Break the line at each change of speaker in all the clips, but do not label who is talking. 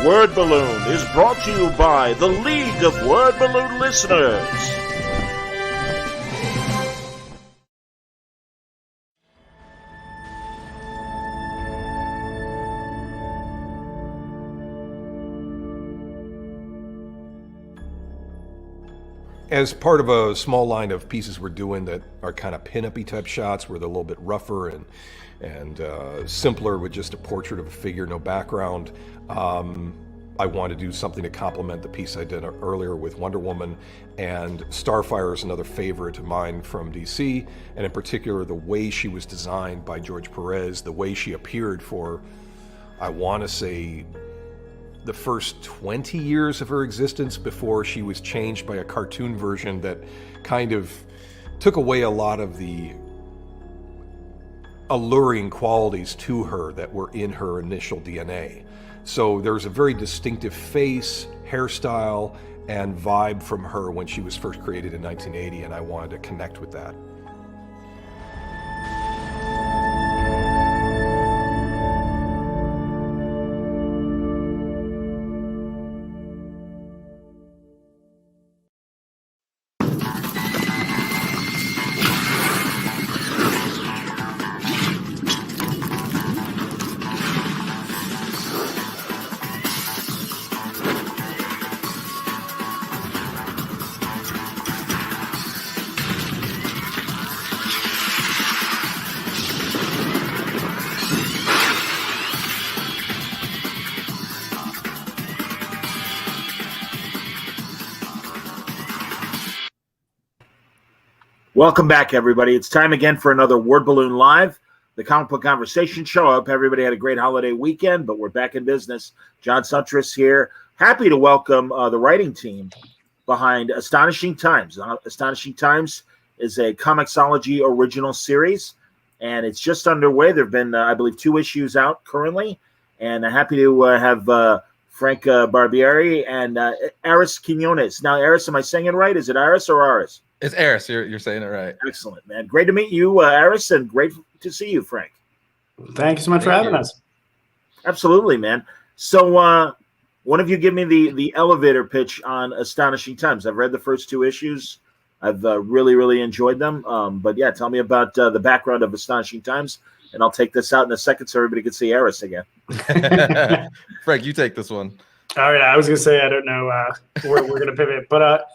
Word Balloon is brought to you by the League of Word Balloon Listeners.
As part of a small line of pieces we're doing that are kind of pin-up-y type shots where they're a little bit rougher and simpler with just a portrait of a figure, no background, I want to do something to complement the piece I did earlier with Wonder Woman, and Starfire is another favorite of mine from DC, and in particular the way she was designed by George Perez, the way she appeared for, I want to say, the first 20 years of her existence before she was changed by a cartoon version that kind of took away a lot of the alluring qualities to her that were in her initial DNA. So there's a very distinctive face, hairstyle, and vibe from her when she was first created in 1980, and I wanted to connect with that.
Welcome back, everybody. It's time again for another Word Balloon Live, the comic book conversation show. I hope everybody had a great holiday weekend, but we're back in business. John Suntress here. Happy to welcome the writing team behind Astonishing Times. Astonishing Times is a Comixology original series, and it's just underway. There have been, I believe, 2 issues out currently, and I'm happy to have Frank Barbiere and Arris Quinones. Now, Arris, am I saying it right? Is it Arris or Arris?
It's Arris. You're saying it right.
Excellent, man. Great to meet you, Arris, and great to see you, Frank.
Thank you so much for having us.
Absolutely, man. So one of you give me the elevator pitch on Astonishing Times. I've read the first 2 issues. I've really, really enjoyed them. But yeah, tell me about the background of Astonishing Times, and I'll take this out in a second so everybody can see Arris again.
Frank, you take this one.
All right. I was going to say, I don't know where we're going to pivot, but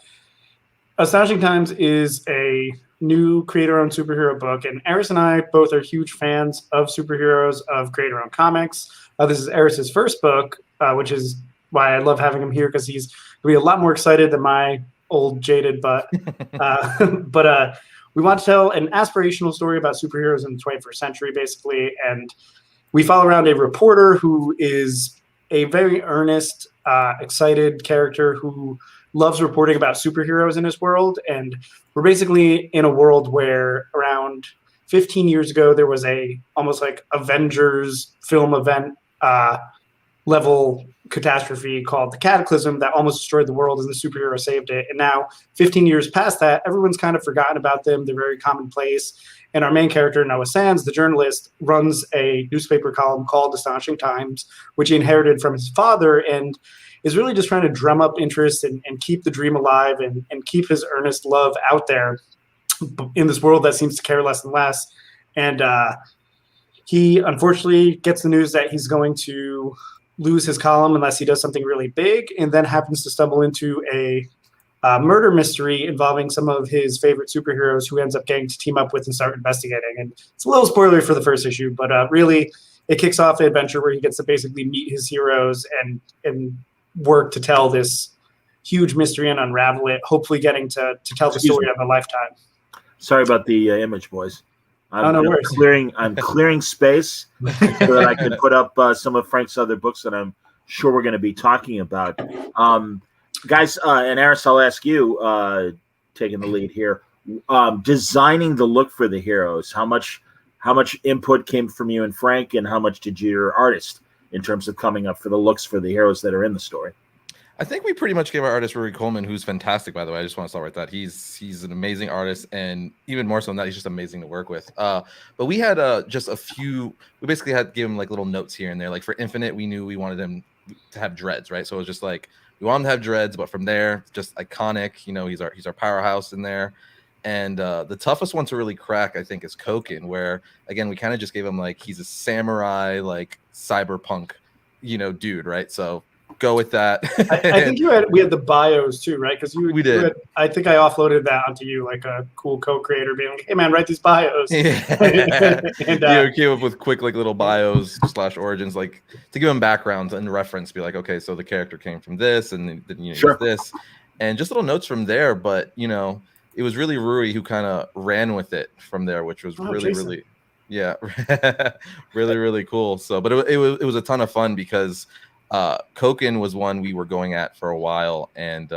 Astonishing Times is a new creator-owned superhero book, and Arris and I both are huge fans of superheroes, of creator-owned comics. This is Arris's first book, which is why I love having him here, because he's going to be a lot more excited than my old jaded butt. But we want to tell an aspirational story about superheroes in the 21st century, basically, and we follow around a reporter who is a very earnest, excited character who loves reporting about superheroes in his world. And we're basically in a world where around 15 years ago, there was a almost like Avengers film event level catastrophe called the Cataclysm that almost destroyed the world, and the superhero saved it. And now 15 years past that, everyone's kind of forgotten about them. They're very commonplace. And our main character, Noah Sands, the journalist, runs a newspaper column called Astonishing Times, which he inherited from his father, and is really just trying to drum up interest and keep the dream alive and keep his earnest love out there in this world that seems to care less and less. And he unfortunately gets the news that he's going to lose his column unless he does something really big, and then happens to stumble into a murder mystery involving some of his favorite superheroes who ends up getting to team up with and start investigating. And it's a little spoilery for the first issue, but really it kicks off an adventure where he gets to basically meet his heroes and work to tell this huge mystery and unravel it, hopefully getting to tell the story of a lifetime.
Sorry about the image, boys.
No worries.
I'm clearing space so that I can put up some of Frank's other books that I'm sure we're going to be talking about. Guys, and Arris, I'll ask you, taking the lead here, designing the look for the heroes. How much input came from you and Frank, and how much did your artist in terms of coming up for the looks for the heroes that are in the story?
I think we pretty much gave our artist Rory Coleman, who's fantastic, by the way. I just want to start with that. He's an amazing artist, and even more so than that, he's just amazing to work with. But we had just a few. We basically had to give him like little notes here and there. Like for Infinite, we knew we wanted him to have dreads, right? So it was just like we want him to have dreads, but from there, just iconic. You know, he's our powerhouse in there. And the toughest one to really crack, I think, is Koken, where again we kind of just gave him like he's a samurai, like cyberpunk, you know, dude, right? So go with that.
I think we had the bios too, right? Because
we did.
I think I offloaded that onto you, like a cool co-creator, being like, "Hey man, write these bios."
Yeah. And came up with quick like little bios / origins, like to give him backgrounds and reference, be like, okay, so the character came from this, and then you know this, and just little notes from there. But you know, it was really Rui who kind of ran with it from there, which was really, yeah, really cool. So, but it was a ton of fun because Koken was one we were going at for a while, and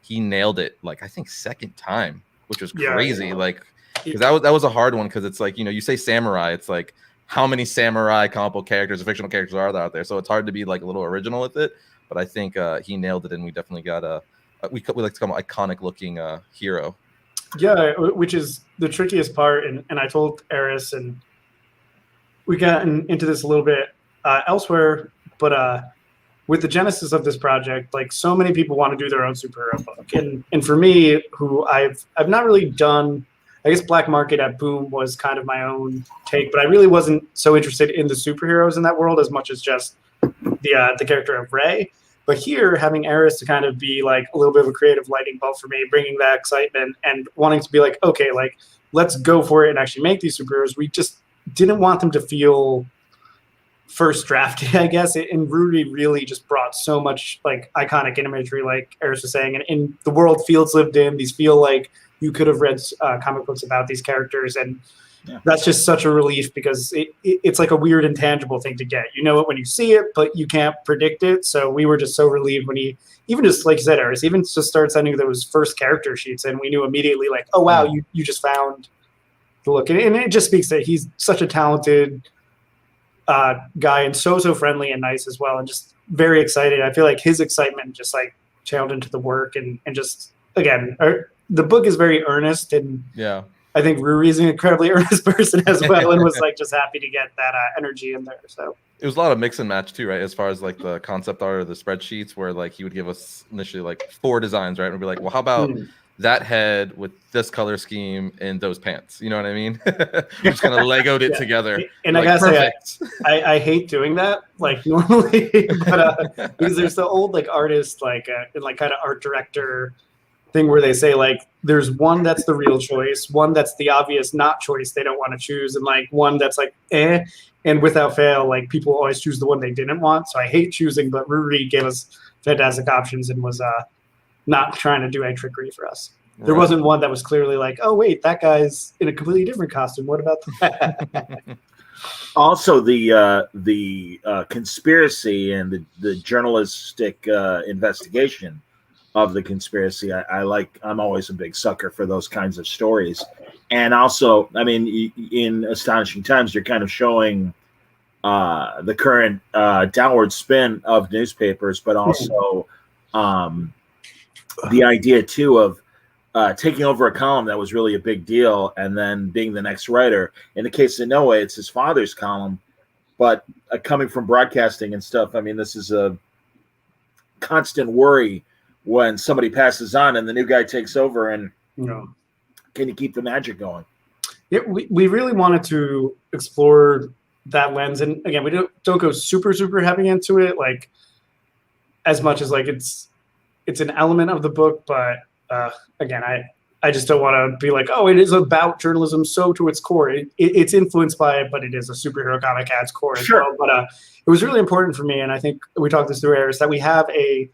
he nailed it like I think second time, which was crazy. Like, because that was a hard one, because it's like, you know, you say samurai, it's like how many samurai comic book characters or fictional characters are there out there? So it's hard to be like a little original with it. But I think he nailed it, and we definitely got we like to call him iconic looking hero.
Yeah, which is the trickiest part, and I told Arris, and we got into this a little bit elsewhere, but with the genesis of this project, like so many people want to do their own superhero book, and for me, who I've not really done, I guess Black Market at Boom was kind of my own take, but I really wasn't so interested in the superheroes in that world as much as just the character of Ray. But here, having Arris to kind of be like a little bit of a creative lightning bolt for me, bringing that excitement and wanting to be like, okay, like let's go for it and actually make these superheroes. We just didn't want them to feel first drafted, I guess. And Rudy really just brought so much like iconic imagery, like Arris was saying, and in the world Fields lived in, these feel like you could have read comic books about these characters, and that's just such a relief, because it's like a weird intangible thing to get. You know it when you see it, but you can't predict it. So we were just so relieved when he, even just like you said, Arris, even just started sending those first character sheets, and we knew immediately like, oh wow, you just found the look. And it just speaks that he's such a talented guy, and so friendly and nice as well, and just very excited. I feel like his excitement just like channeled into the work, and just again, the book is very earnest, and I think Ruri is an incredibly earnest person as well, and was like just happy to get that energy in there. So
it was a lot of mix and match too, right? As far as like the concept art or the spreadsheets, where like he would give us initially like 4 designs, right? And we'd be like, well, how about that head with this color scheme and those pants? You know what I mean? Just kind of Legoed it together.
And
like,
I gotta say, I hate doing that like normally, but because there's the old like artist like and like kind of art director thing where they say like there's one that's the real choice, one that's the obvious not choice they don't want to choose, and like one that's like and without fail like people always choose the one they didn't want. So I hate choosing, but Ruri gave us fantastic options and was not trying to do any trickery for us. There wasn't one that was clearly like, oh wait, that guy's in a completely different costume, what about that?
Also, the conspiracy and the journalistic investigation of the conspiracy, I'm always a big sucker for those kinds of stories. And also, I mean, in Astonishing Times, you're kind of showing the current downward spin of newspapers, but also the idea too of taking over a column that was really a big deal and then being the next writer. In the case of Noah, it's his father's column, but coming from broadcasting and stuff, I mean, this is a constant worry when somebody passes on and the new guy takes over, and can you keep the magic going?
Yeah, we really wanted to explore that lens, and again, we don't go super heavy into it, like as much as like it's an element of the book, but again, I just don't want to be like, oh, it is about journalism so to its core. It's influenced by it, but it is a superhero comic at its core as well. But it was really important for me, and I think we talked this through, Arris, that we have a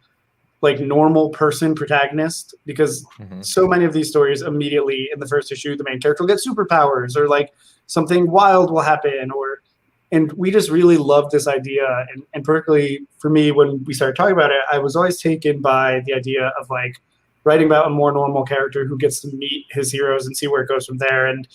like normal person protagonist, because so many of these stories immediately in the first issue, the main character will get superpowers, or like something wild will happen, and we just really love this idea. And particularly for me, when we started talking about it, I was always taken by the idea of like writing about a more normal character who gets to meet his heroes and see where it goes from there. And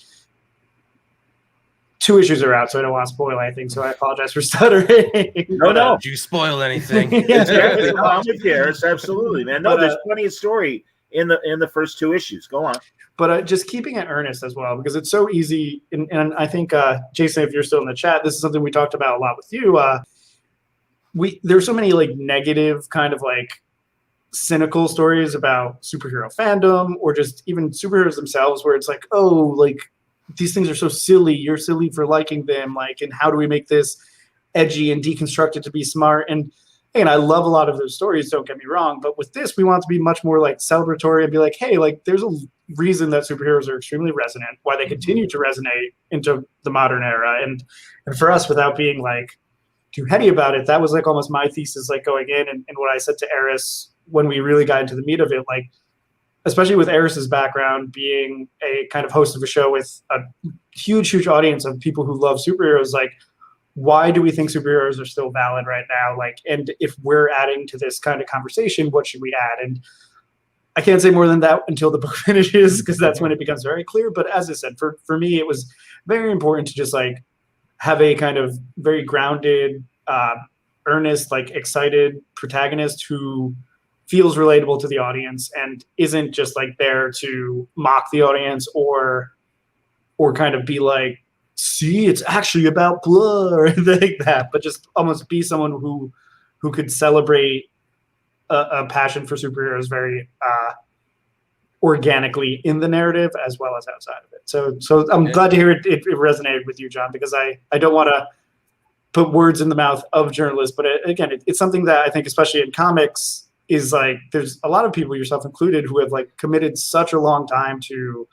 2 issues are out, so I don't want to spoil anything, so I apologize for stuttering.
No. Did you spoil anything?
I'm with you, Arris, absolutely, man. No, there's plenty of story in the first 2 issues. Go on.
But just keeping it earnest as well, because it's so easy. And I think, Jason, if you're still in the chat, this is something we talked about a lot with you. there's so many like negative kind of like cynical stories about superhero fandom or just even superheroes themselves where it's like, oh, like these things are so silly, you're silly for liking them, like, and how do we make this edgy and deconstruct it to be smart? And I love a lot of those stories, don't get me wrong, but with this we want to be much more like celebratory and be like, hey, like there's a reason that superheroes are extremely resonant, why they continue to resonate into the modern era. And for us, without being like too heady about it, that was like almost my thesis, like going in, and what I said to Arris when we really got into the meat of it, like especially with Arris's background being a kind of host of a show with a huge audience of people who love superheroes, like why do we think superheroes are still valid right now? Like, and if we're adding to this kind of conversation, what should we add? And I can't say more than that until the book finishes, because that's when it becomes very clear. But as I said, for me, it was very important to just like have a kind of very grounded, earnest, like excited protagonist who feels relatable to the audience and isn't just like there to mock the audience or kind of be like, see, it's actually about blood or anything like that, but just almost be someone who could celebrate a passion for superheroes very organically in the narrative as well as outside of it. So I'm glad to hear it resonated with you, John, because I don't want to put words in the mouth of journalists, but it's something that I think, especially in comics, is like there's a lot of people, yourself included, who have like committed such a long time to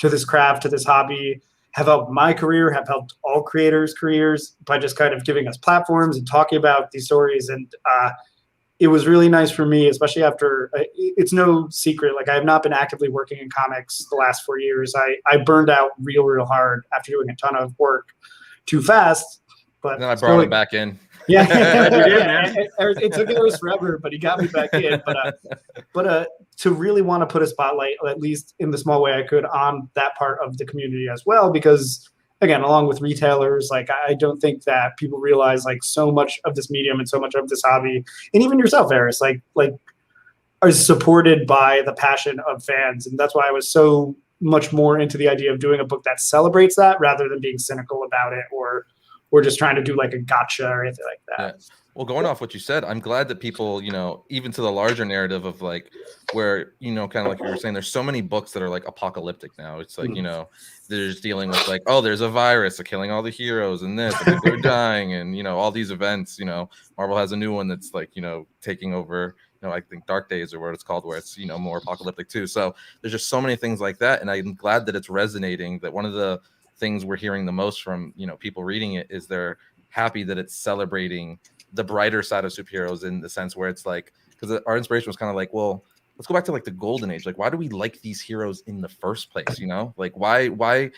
this craft, to this hobby, have helped my career, have helped all creators' careers by just kind of giving us platforms and talking about these stories. And it was really nice for me, especially after, it's no secret, like I have not been actively working in comics the last 4 years. I burned out real hard after doing a ton of work too fast. But
then I brought it back in.
Yeah, it took Arris forever, but he got me back in. But to really want to put a spotlight, at least in the small way I could, on that part of the community as well, because again, along with retailers, like I don't think that people realize like so much of this medium and so much of this hobby, and even yourself, Arris, like are supported by the passion of fans, and that's why I was so much more into the idea of doing a book that celebrates that rather than being cynical about it or we're just trying to do like a gotcha or anything like that.
Yeah. Well, going off what you said, I'm glad that people, even to the larger narrative of like where, kind of like you were saying, there's so many books that are like apocalyptic now. It's like, they're just dealing with like, oh, there's a virus killing all the heroes and this, and they're dying and, all these events, Marvel has a new one that's like, taking over, I think Dark Days or what it's called, where it's, more apocalyptic too. So there's just so many things like that. And I'm glad that it's resonating, that one of the things we're hearing the most from people reading it is they're happy that it's celebrating the brighter side of superheroes, in the sense where it's like, because our inspiration was kind of like, well, let's go back to like the golden age, like why do we like these heroes in the first place, like why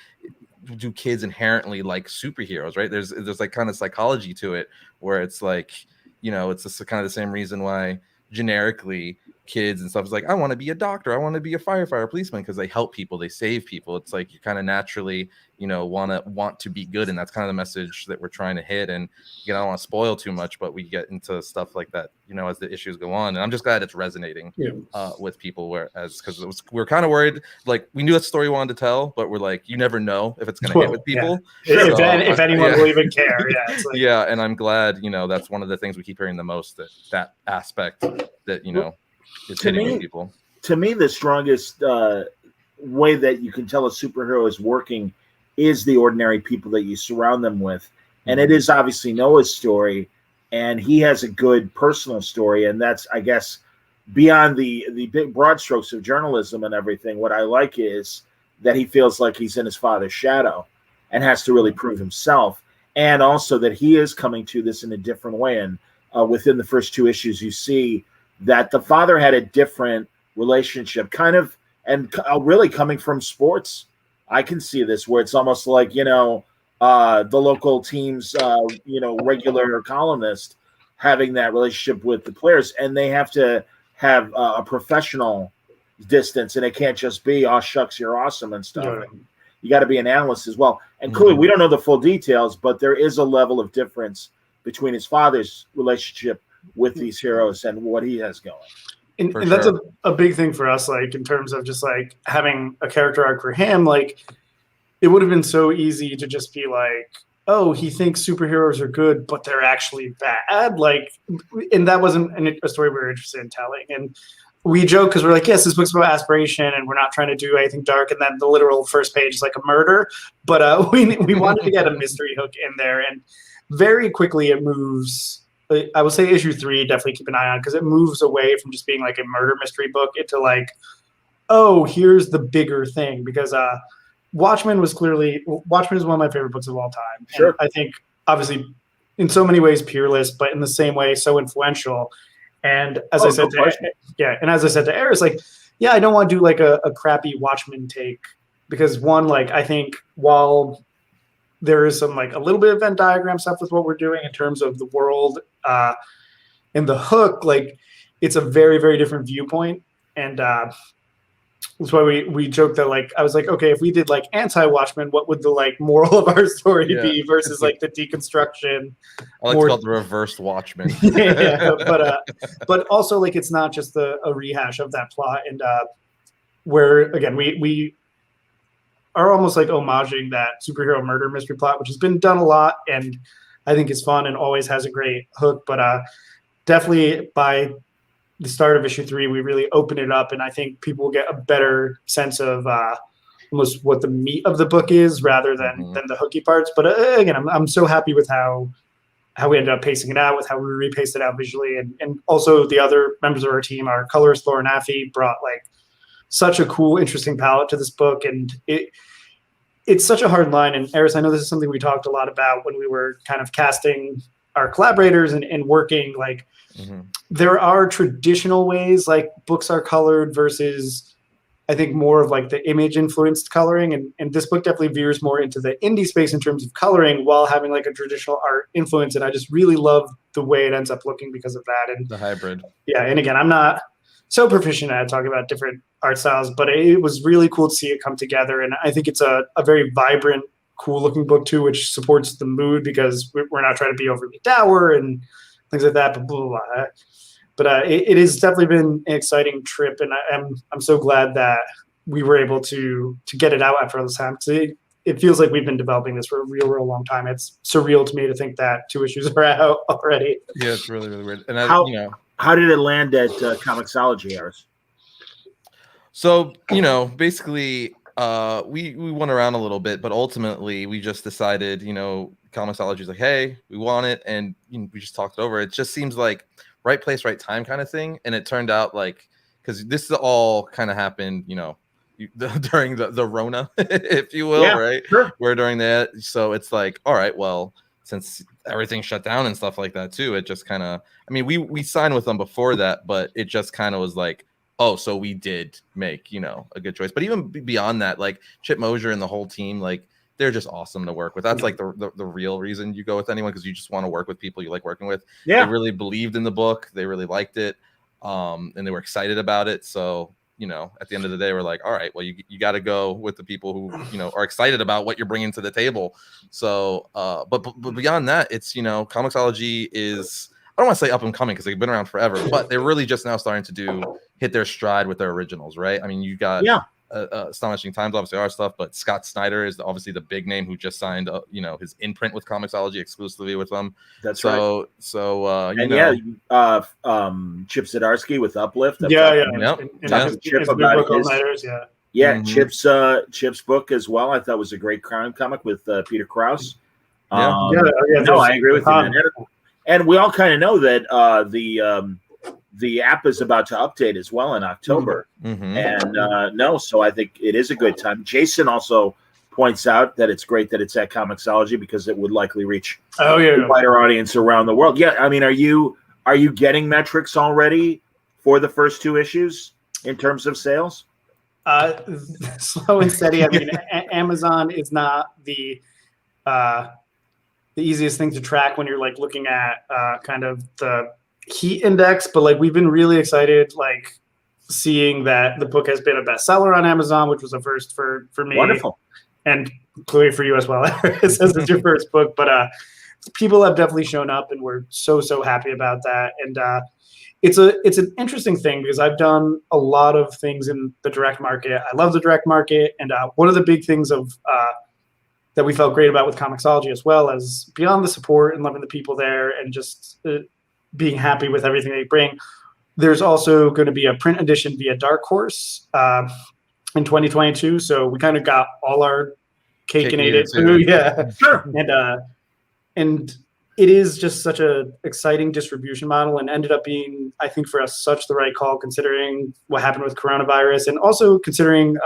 do kids inherently like superheroes, right? There's like kind of psychology to it where it's like, it's just kind of the same reason why generically kids and stuff is like, I want to be a doctor, I want to be a firefighter, policeman, because they help people, they save people. It's like you kind of naturally want to be good, and that's kind of the message that we're trying to hit. And I don't want to spoil too much, but we get into stuff like that as the issues go on, and I'm just glad it's resonating with people, because we're kind of worried, like we knew that story we wanted to tell, but we're like, you never know if it's going to hit with people.
If anyone will even care.
Yeah, and I'm glad that's one of the things we keep hearing the most, that aspect that is hitting with people.
To me, the strongest way that you can tell a superhero is working is the ordinary people that you surround them with. And it is obviously Noah's story, and he has a good personal story, and that's, I guess, beyond the big broad strokes of journalism and everything. What I like is that he feels like he's in his father's shadow and has to really prove himself, and also that he is coming to this in a different way. And within the first 2 issues, you see that the father had a different relationship, kind of, and really coming from sports. I can see this where it's almost like, the local team's, regular columnist having that relationship with the players, and they have to have a professional distance, and it can't just be, oh, shucks, you're awesome and stuff.
Yeah.
You got to be an analyst as well. And clearly, we don't know the full details, but there is a level of difference between his father's relationship with these heroes and what he has going.
And that's a big thing for us, like in terms of just like having a character arc for him. Like it would have been so easy to just be like, oh, he thinks superheroes are good, but they're actually bad. Like, and that wasn't a story we were interested in telling. And we joke because we're like, yes, this book's about aspiration, and we're not trying to do anything dark. And then the literal first page is like a murder, but we wanted to get a mystery hook in there, and very quickly it moves. I would say issue 3, definitely keep an eye on, because it moves away from just being like a murder mystery book into like, oh, here's the bigger thing. Because Watchmen is one of my favorite books of all time.
Sure.
And I think obviously in so many ways peerless, but in the same way so influential. And as I said to Arris, like, yeah, I don't want to do like a crappy Watchmen take, because one, like, I think while there is some like a little bit of Venn diagram stuff with what we're doing in terms of the world and the hook, like it's a very, very different viewpoint. And that's why we joked that, like, I was like, okay, if we did like anti-Watchmen, what would the like moral of our story be versus like the deconstruction?
I like to call it the reversed Watchmen.
But also like it's not just a rehash of that plot, and where again we are almost like homaging that superhero murder mystery plot, which has been done a lot and I think is fun and always has a great hook. But definitely by the start of issue 3, we really open it up, and I think people will get a better sense of almost what the meat of the book is rather than the hooky parts. But again, I'm so happy with how we ended up pacing it out, with how we repaced it out visually, and also the other members of our team, our colorist Lauren Affey, brought like such a cool, interesting palette to this book, and it's such a hard line. And Arris, I know this is something we talked a lot about when we were kind of casting our collaborators and working. Like, there are traditional ways like books are colored versus, I think, more of like the image influenced coloring. And this book definitely veers more into the indie space in terms of coloring while having like a traditional art influence. And I just really love the way it ends up looking because of that. And
the hybrid.
Yeah. And again, I'm not so proficient at talking about different art styles, but it was really cool to see it come together. And I think it's a very vibrant, cool looking book too, which supports the mood, because we're not trying to be overly dour and things like that, but blah, blah, blah. But it has definitely been an exciting trip, and I'm so glad that we were able to get it out after all this time. It feels like we've been developing this for a real long time. It's surreal to me to think that 2 issues are out already.
Yeah, it's really, really weird. And
how did it land at Comixology, Arris?
So, basically, we went around a little bit, but ultimately we just decided, Comixology's like, hey, we want it, and we just talked it over. It just seems like right place, right time kind of thing. And it turned out like, because this all kind of happened, during the Rona, if you will, right?
Sure.
Where during that, so it's like, all right, well, since everything shut down and stuff like that too, it just kind of, I mean, we signed with them before that, but it just kind of was like, oh, so we did make, a good choice. But even beyond that, like Chip Mosier and the whole team, like they're just awesome to work with. That's like the real reason you go with anyone, because you just want to work with people you like working with.
Yeah.
They really believed in the book. They really liked it. And they were excited about it. So, at the end of the day, we're like, all right, well, you got to go with the people who, are excited about what you're bringing to the table. So, but beyond that, it's, Comixology is, I don't want to say up and coming because they've been around forever, but they're really just now starting to hit their stride with their originals, right? I mean, you got Astonishing Times, obviously our stuff, but Scott Snyder is obviously the big name who just signed, his imprint with Comixology exclusively with them.
That's right.
So,
Chip Zdarsky with Uplift.
Chip about his,
Chip's book as well. I thought was a great crime comic with Peter Krause.
I
agree with you, man. And we all kind of know that the app is about to update as well in October. So I think it is a good time. Jason also points out that it's great that it's at Comixology because it would likely reach a wider audience around the world. Yeah, I mean, are you getting metrics already for the first 2 issues in terms of sales?
Slow and steady. I mean, Amazon is not the easiest thing to track when you're like looking at kind of the heat index, but like we've been really excited, like seeing that the book has been a bestseller on Amazon, which was a first for me.
Wonderful.
And clearly for you as well, as it's your first book. But people have definitely shown up, and we're so happy about that. And it's an interesting thing because I've done a lot of things in the direct market. I love the direct market, and one of the big things of that we felt great about with Comixology, as well as beyond the support and loving the people there and just being happy with everything they bring. There's also going to be a print edition via Dark Horse in 2022. So we kind of got all our cake and ate it too. Yeah,
sure.
And it is just such a exciting distribution model, and ended up being, I think, for us, such the right call, considering what happened with coronavirus, and also considering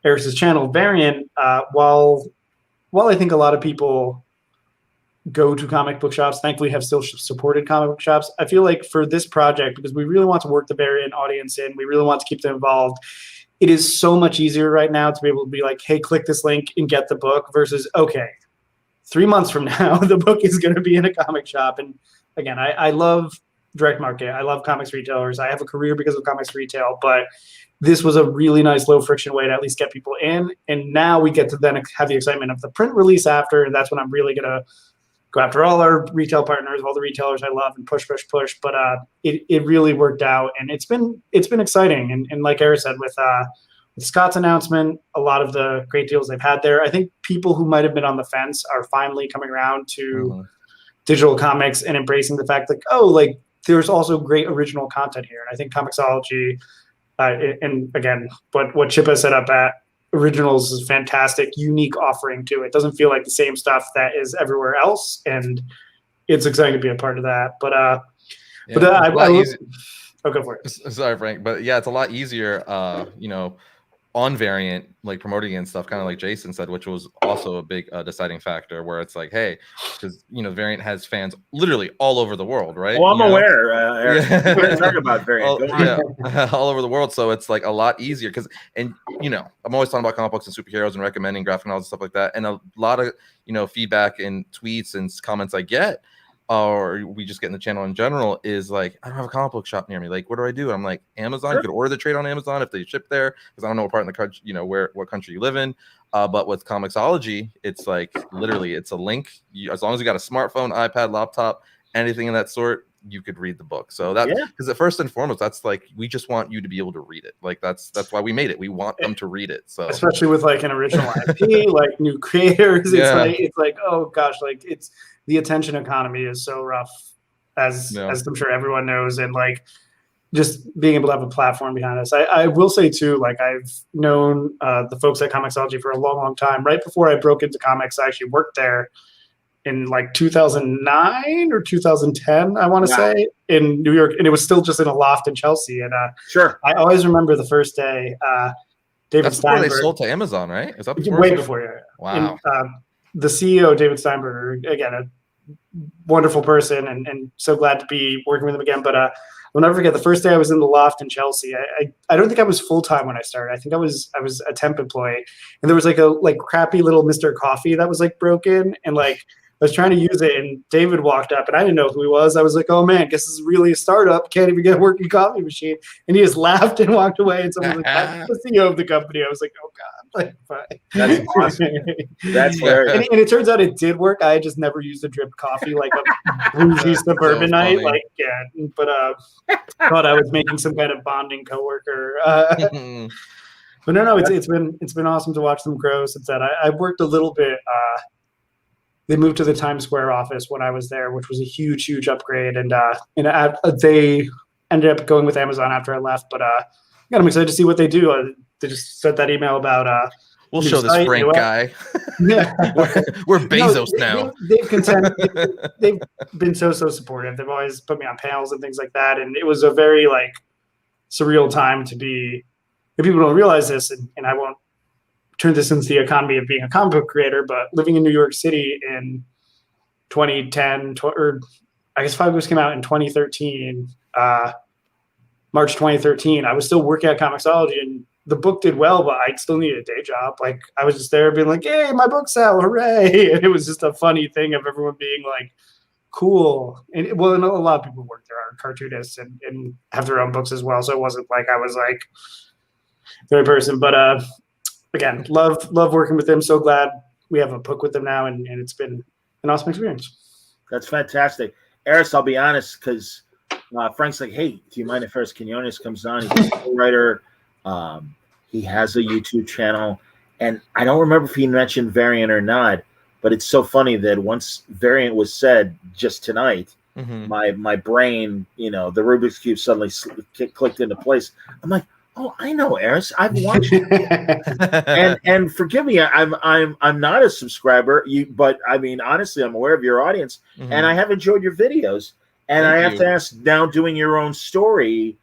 Arris's channel Variant. While I think a lot of people go to comic book shops, thankfully have still supported comic book shops, I feel like for this project, because we really want to work the Variant audience in, we really want to keep them involved, it is so much easier right now to be able to be like, hey, click this link and get the book, versus, okay, 3 months from now, the book is going to be in a comic shop. And again, I love direct market. I love comics retailers. I have a career because of comics retail, but this was a really nice low friction way to at least get people in. And now we get to then have the excitement of the print release after. And that's when I'm really going to go after all our retail partners, all the retailers I love, and push. But it really worked out, and it's been exciting. And like Arris said, with Scott's announcement, a lot of the great deals they've had there, I think people who might have been on the fence are finally coming around to digital comics and embracing the fact that, oh, like there's also great original content here. And I think Comixology, and again, what Chip has set up at Originals is a fantastic, unique offering to it. It doesn't feel like the same stuff that is everywhere else, and it's exciting to be a part of that. But go for it.
Sorry, Frank, but yeah, it's a lot easier, on Variant, like promoting and stuff, kind of like Jason said, which was also a big deciding factor, where it's like, hey, because Variant has fans literally all over the world, right?
Well, I'm aware. We're talking about Variant.
All over the world. So it's like a lot easier because, I'm always talking about comic books and superheroes and recommending graphic novels and stuff like that. And a lot of feedback and tweets and comments I get, or we just get in the channel in general, is like, I don't have a comic book shop near me. Like, what do I do? I'm like, Amazon. You could order the trade on Amazon if they ship there, because I don't know what part in the country, what country you live in. But with Comixology, it's like literally, it's a link. As long as you got a smartphone, iPad, laptop, anything in that sort, you could read the book. So that, because first and foremost, that's like, we just want you to be able to read it. Like that's why we made it. We want them to read it. So
especially with like an original IP, like new creators, it's like, oh gosh, like it's the attention economy is so rough, as I'm sure everyone knows, and like just being able to have a platform behind us. I will say too, like I've known the folks at Comixology for a long, long time. Right before I broke into comics, I actually worked there in like 2009 or 2010, I want to say, in New York, and it was still just in a loft in Chelsea. And I always remember the first day. David Steinberg.
Before they sold to Amazon, right? Is that
way before? Yeah.
Wow.
And, the CEO, David Steinberg, again, a wonderful person, and so glad to be working with him again. But I'll never forget the first day I was in the loft in Chelsea. I don't think I was full time when I started. I think I was a temp employee, and there was like a crappy little Mr. Coffee that was like broken, and like I was trying to use it, and David walked up, and I didn't know who he was. I was like, oh man, guess this is really a startup. Can't even get a working coffee machine. And he just laughed and walked away. And someone was like, that's the CEO of the company. I was like, oh God. Like, fine.
That's awesome. That's hilarious.
And it turns out it did work. I just never used a drip coffee like a bougie suburban night. Like, but thought I was making some kind of bonding coworker. But no, it's been awesome to watch them grow since that. I worked a little bit. They moved to the Times Square office when I was there, which was a huge, huge upgrade. And they ended up going with Amazon after I left. But I'm excited to see what they do. They just sent that email about.
We'll show this Frank guy.
Yeah,
we're Bezos now.
They've been so supportive. They've always put me on panels and things like that. And it was a very surreal time to be. If people don't realize this, and I won't turn this into the economy of being a comic book creator, but living in New York City in 2010, or I guess 5 books came out in 2013, March 2013, I was still working at Comixology, and the book did well, but I still needed a day job. Like I was just there being like, hey, my book's out, hooray. And it was just a funny thing of everyone being like, cool. And and a lot of people work there are cartoonists and have their own books as well. So it wasn't like I was like the right person, but again, love working with them. So glad we have a book with them now, and it's been an awesome experience.
That's fantastic. Arris, I'll be honest, because Frank's like, hey, do you mind if Arris Quinones comes on? He's a writer. He has a YouTube channel, and I don't remember if he mentioned Variant or not, but it's so funny that once Variant was said just tonight, my brain, the Rubik's Cube suddenly clicked into place. I'm like, oh, I know Arris. I've watched it. and forgive me, I'm not a subscriber, but I mean, honestly, I'm aware of your audience, and I have enjoyed your videos. And I have to ask, now doing your own story,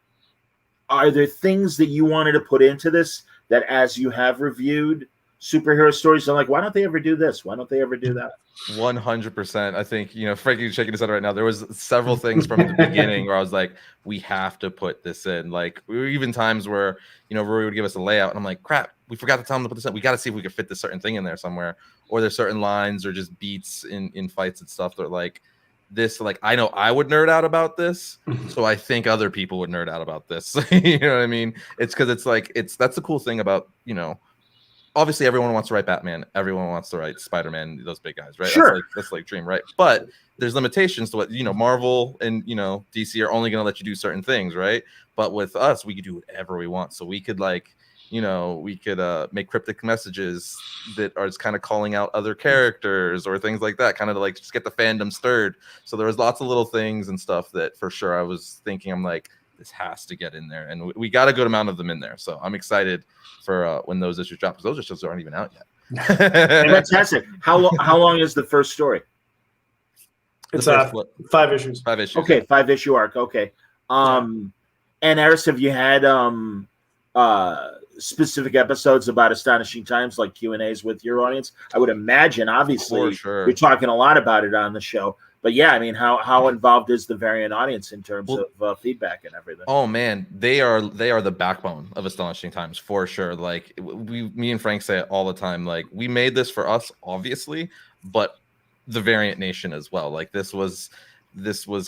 are there things that you wanted to put into this that, as you have reviewed superhero stories, I'm like, why don't they ever do this? Why don't they ever do that?
100%. I think, Frankie's shaking his head right now. There was several things from the beginning where I was like, we have to put this in. Like, we were even times where, Rory would give us a layout, and I'm like, crap, we forgot to tell him to put this in. We got to see if we could fit this certain thing in there somewhere. Or there's certain lines or just beats in fights and stuff that are like, this, like, I know I would nerd out about this, so I think other people would nerd out about this. You know what I mean? It's because it's like, that's the cool thing about, obviously everyone wants to write Batman, everyone wants to write Spider-Man, those big guys, right?
Sure.
That's like dream, right? But there's limitations to what, Marvel and, DC are only going to let you do certain things, right? But with us, we could do whatever we want. So we could make cryptic messages that are just kind of calling out other characters or things like that, kind of like just get the fandom stirred. So there was lots of little things and stuff that for sure I was thinking, I'm like, this has to get in there, and we got a good amount of them in there. So I'm excited for when those issues drop, because those issues aren't even out yet.
Fantastic. How long is the first story?
It's 5 issues.
5 issues.
Okay, 5-issue arc. Okay. And Arris, have you had specific episodes about Astonishing Times, like Q&As with your audience? I would imagine, obviously, you're talking a lot about it on the show. But yeah, I mean, how involved is the Variant audience in terms of feedback and everything?
Oh man, they are the backbone of Astonishing Times for sure. Like me and Frank say it all the time. Like, we made this for us, obviously, but the Variant Nation as well. Like, this was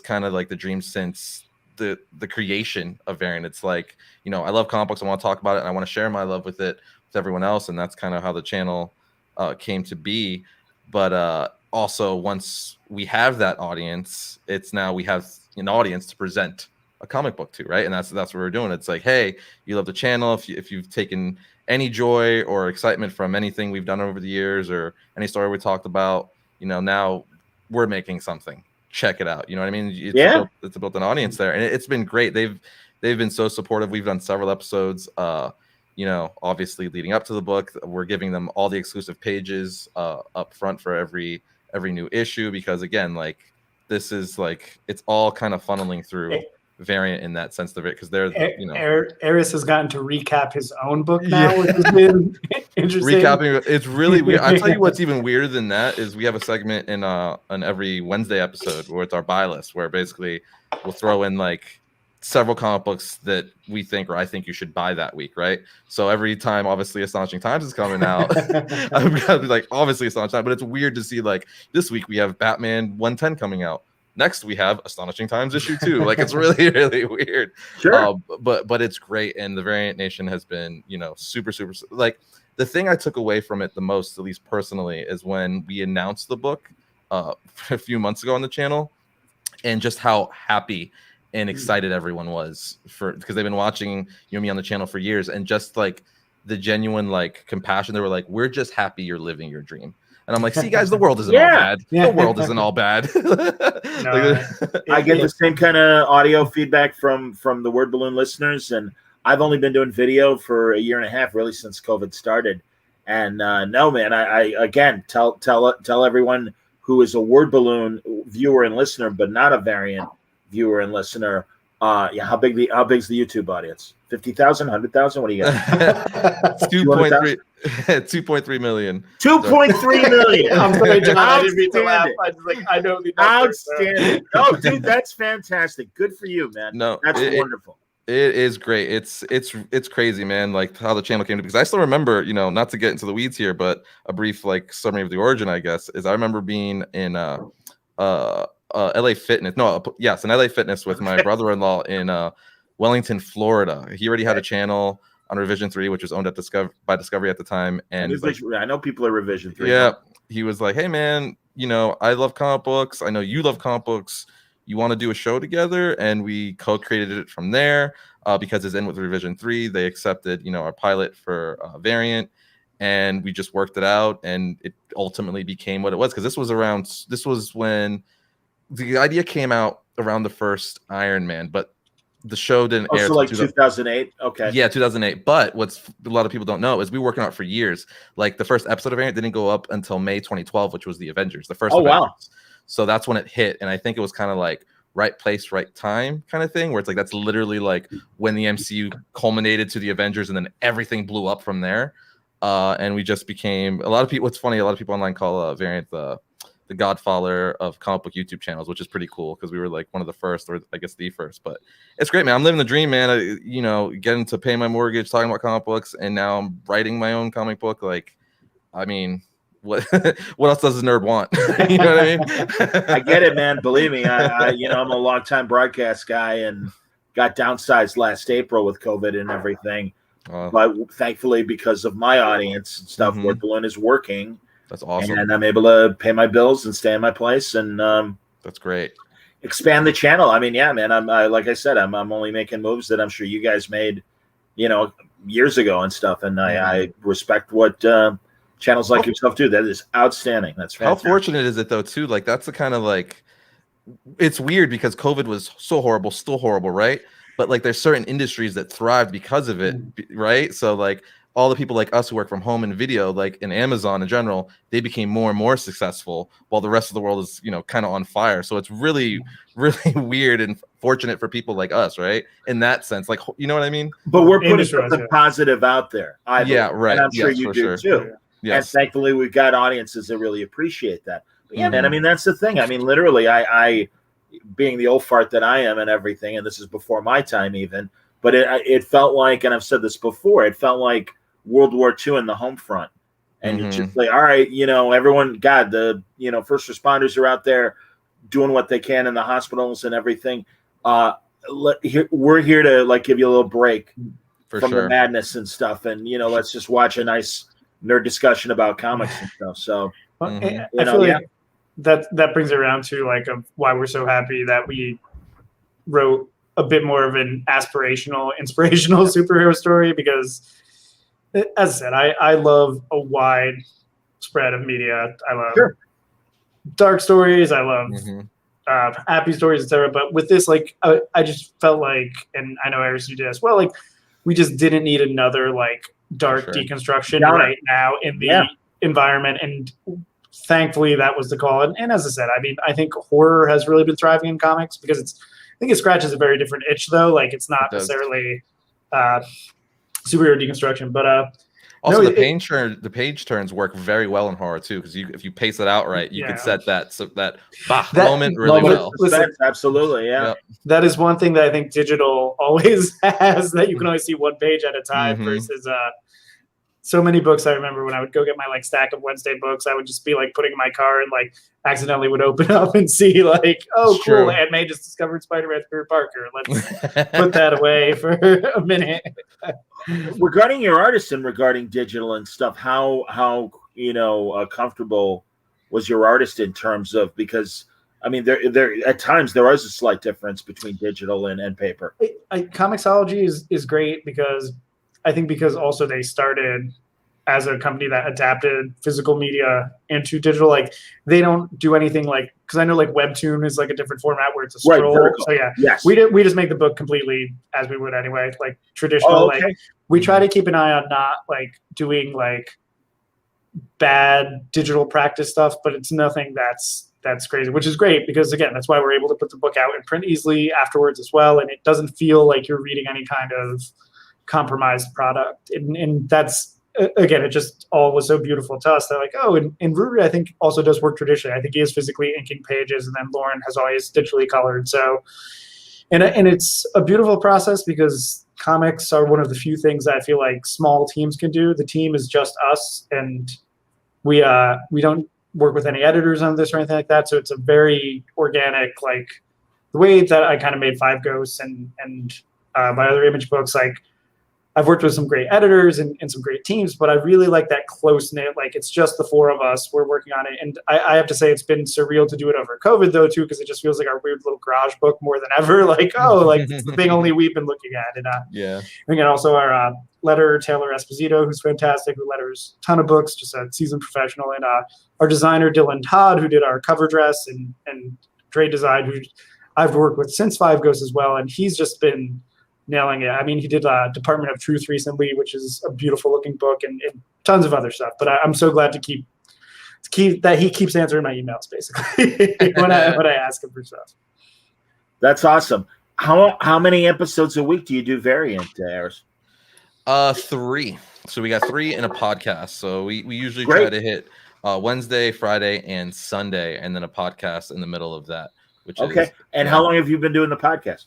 kind of like the dream since the creation of Variant. It's like, I love comic books. I want to talk about it, and I want to share my love with it with everyone else, and that's kind of how the channel came to be. But also, once we have that audience, it's now we have an audience to present a comic book to, right? And that's what we're doing. It's like, hey, you love the channel. If you've taken any joy or excitement from anything we've done over the years or any story we talked about, now we're making something. Check it out. You know what I mean? It's built an audience there, and it's been great. They've been so supportive. We've done several episodes. Obviously leading up to the book, we're giving them all the exclusive pages up front for every new issue, because again, like, this is like, it's all kind of funneling through Variant in that sense of it, because they're
Arris has gotten to recap his own book now, which has been interesting.
Recapping, it's really weird. I'll tell you what's even weirder than that is we have a segment in on every Wednesday episode where it's our buy list, where basically we'll throw in like several comic books that we think or I think you should buy that week, right? So every time, obviously, Astonishing Times is coming out, I'm gonna be like, obviously Astonishing Times, but it's weird to see, like, this week we have Batman 110 coming out. Next we have Astonishing Times issue 2. Like, it's really, really weird.
Sure.
But it's great, and the Variant Nation has been, super, super, like, the thing I took away from it the most, at least personally, is when we announced the book a few months ago on the channel, and just how happy and excited everyone was because they've been watching me on the channel for years, and just like the genuine like compassion. They were like, we're just happy you're living your dream. And I'm like, see guys, the world isn't all bad. The world isn't all bad.
I get the same kind of audio feedback from the Word Balloon listeners, and I've only been doing video for a year and a half, really, since COVID started. And no, man, I again tell everyone who is a Word Balloon viewer and listener, but not a Variant viewer and listener, how big's the YouTube audience? 50,000, 100,000? What do you got?
2.3 million.
2.3 million.
I'm sorry, John. I didn't mean to laugh. I know the numbers.
Outstanding. Oh, dude, that's fantastic. Good for you, man.
No,
that's wonderful.
It is great. It's crazy, man. Like how the channel came to, because I still remember, not to get into the weeds here, but a brief like summary of the origin, I guess, is I remember being in LA Fitness. In LA Fitness with my brother-in-law in Wellington, Florida. He already had a channel on Revision 3, which was owned by Discovery at the time. And
I know people are Revision 3.
Yeah. He was like, hey man, I love comic books. I know you love comic books. You want to do a show together? And we co-created it from there because it's in with Revision 3. They accepted, our pilot for Variant. and we just worked it out, and it ultimately became what it was. Because this was when the idea came out around the first Iron Man, but the show didn't air.
So like 2008. Okay.
Yeah, 2008. But what's a lot of people don't know is we were working on it for years. Like the first episode of it didn't go up until May 2012, which was the Avengers, the first. Avengers.
Wow.
So that's when it hit, and I think it was kind of like right place, right time kind of thing, where it's like that's literally like when the MCU culminated to the Avengers, and then everything blew up from there. And we just became a lot of people. What's funny, a lot of people online call Variant the godfather of comic book YouTube channels, which is pretty cool because we were like one of the first, or I guess the first. But it's great, man. I'm living the dream, man. Getting to pay my mortgage, talking about comic books, and now I'm writing my own comic book. Like, I mean, what else does a nerd want? You know what I mean?
I get it, man. Believe me, I'm a longtime broadcast guy and got downsized last April with COVID and everything. But thankfully, because of my audience and stuff, Word Balloon is working.
That's awesome.
And I'm able to pay my bills and stay in my place, and
that's great.
Expand the channel. I mean, yeah, man. Like I said, I'm only making moves that I'm sure you guys made, years ago and stuff. And I respect what channels like yourself do. That is outstanding. That's fantastic.
How fortunate is it though, too? Like that's the kind of like, it's weird because COVID was so horrible, still horrible, right? But like there's certain industries that thrived because of it, right? So like all the people like us who work from home and video, like in Amazon in general, they became more and more successful while the rest of the world is, kind of on fire. So it's really, really weird and fortunate for people like us, right? In that sense, like, you know what I mean?
But we're putting something positive out there.
Yeah, right.
And I'm sure you do too. Yes. And thankfully we've got audiences that really appreciate that. But yeah, man, I mean, that's the thing. I mean, literally, I being the old fart that I am and everything, and this is before my time even, but it felt like, and I've said this before, it felt like World War II in the home front. And you're just like, all right, everyone, God, the, first responders are out there doing what they can in the hospitals and everything. We're here to like give you a little break from the madness and stuff. And, let's just watch a nice nerd discussion about comics and stuff. So,
I feel like that brings it around to like why we're so happy that we wrote a bit more of an aspirational, inspirational superhero story, because as I said, I love a wide spread of media. I love dark stories. I love happy stories, etc. But with this, like, I just felt like, and I know Arris, you did as well, like we just didn't need another like dark deconstruction right now in the environment. And thankfully that was the call. And as I said, I mean, I think horror has really been thriving in comics because I think it scratches a very different itch though. Like it's not necessarily superhero deconstruction, but
also the page turns work very well in horror too, because if you pace it out right, you can set that moment really well.
Listen, absolutely,
that is one thing that I think digital always has, that you can only see one page at a time versus so many books. I remember when I would go get my like stack of Wednesday books, I would just be like putting in my car and like accidentally would open up and see like, oh, cool, Aunt May just discovered Spider-Man's Peter Parker. Let's put that away for a minute.
Regarding your artist and regarding digital and stuff, how comfortable was your artist in terms of, because I mean there at times there is a slight difference between digital and paper.
Comixology is great because also they started as a company that adapted physical media into digital. Like they don't do anything like, because I know like Webtoon is like a different format where it's a scroll. So we just make the book completely as we would anyway, like traditional. Like we try to keep an eye on not like doing like bad digital practice stuff, but it's nothing that's crazy, which is great because again, that's why we're able to put the book out in print easily afterwards as well. And it doesn't feel like you're reading any kind of compromised product. And that's, again, it just all was so beautiful to us. They're like, oh, and Ruri, I think, also does work traditionally. I think he is physically inking pages, and then Lauren has always digitally colored. So, and it's a beautiful process because comics are one of the few things that I feel like small teams can do. The team is just us, and we don't work with any editors on this or anything like that. So it's a very organic, like the way that I kind of made Five Ghosts and my other Image books, like I've worked with some great editors and some great teams, but I really like that close-knit, like it's just the four of us, we're working on it. And I have to say it's been surreal to do it over COVID though, too, because it just feels like our weird little garage book more than ever. Like, oh, like it's the thing only we've been looking at. And again, also our letterer Taylor Esposito, who's fantastic, who letters a ton of books, just a seasoned professional, and our designer Dylan Todd, who did our cover dress and trade design, who I've worked with since Five Ghosts as well, and he's just been nailing it. I mean, he did Department of Truth recently, which is a beautiful looking book, and tons of other stuff. But I'm so glad to keep that he keeps answering my emails basically when I ask him for stuff.
That's awesome. How many episodes a week do you do Variant, Arris?
3. So we got 3 in a podcast. So we usually try to hit Wednesday, Friday, and Sunday, and then a podcast in the middle of that. Which
okay. And how long have you been doing the podcast?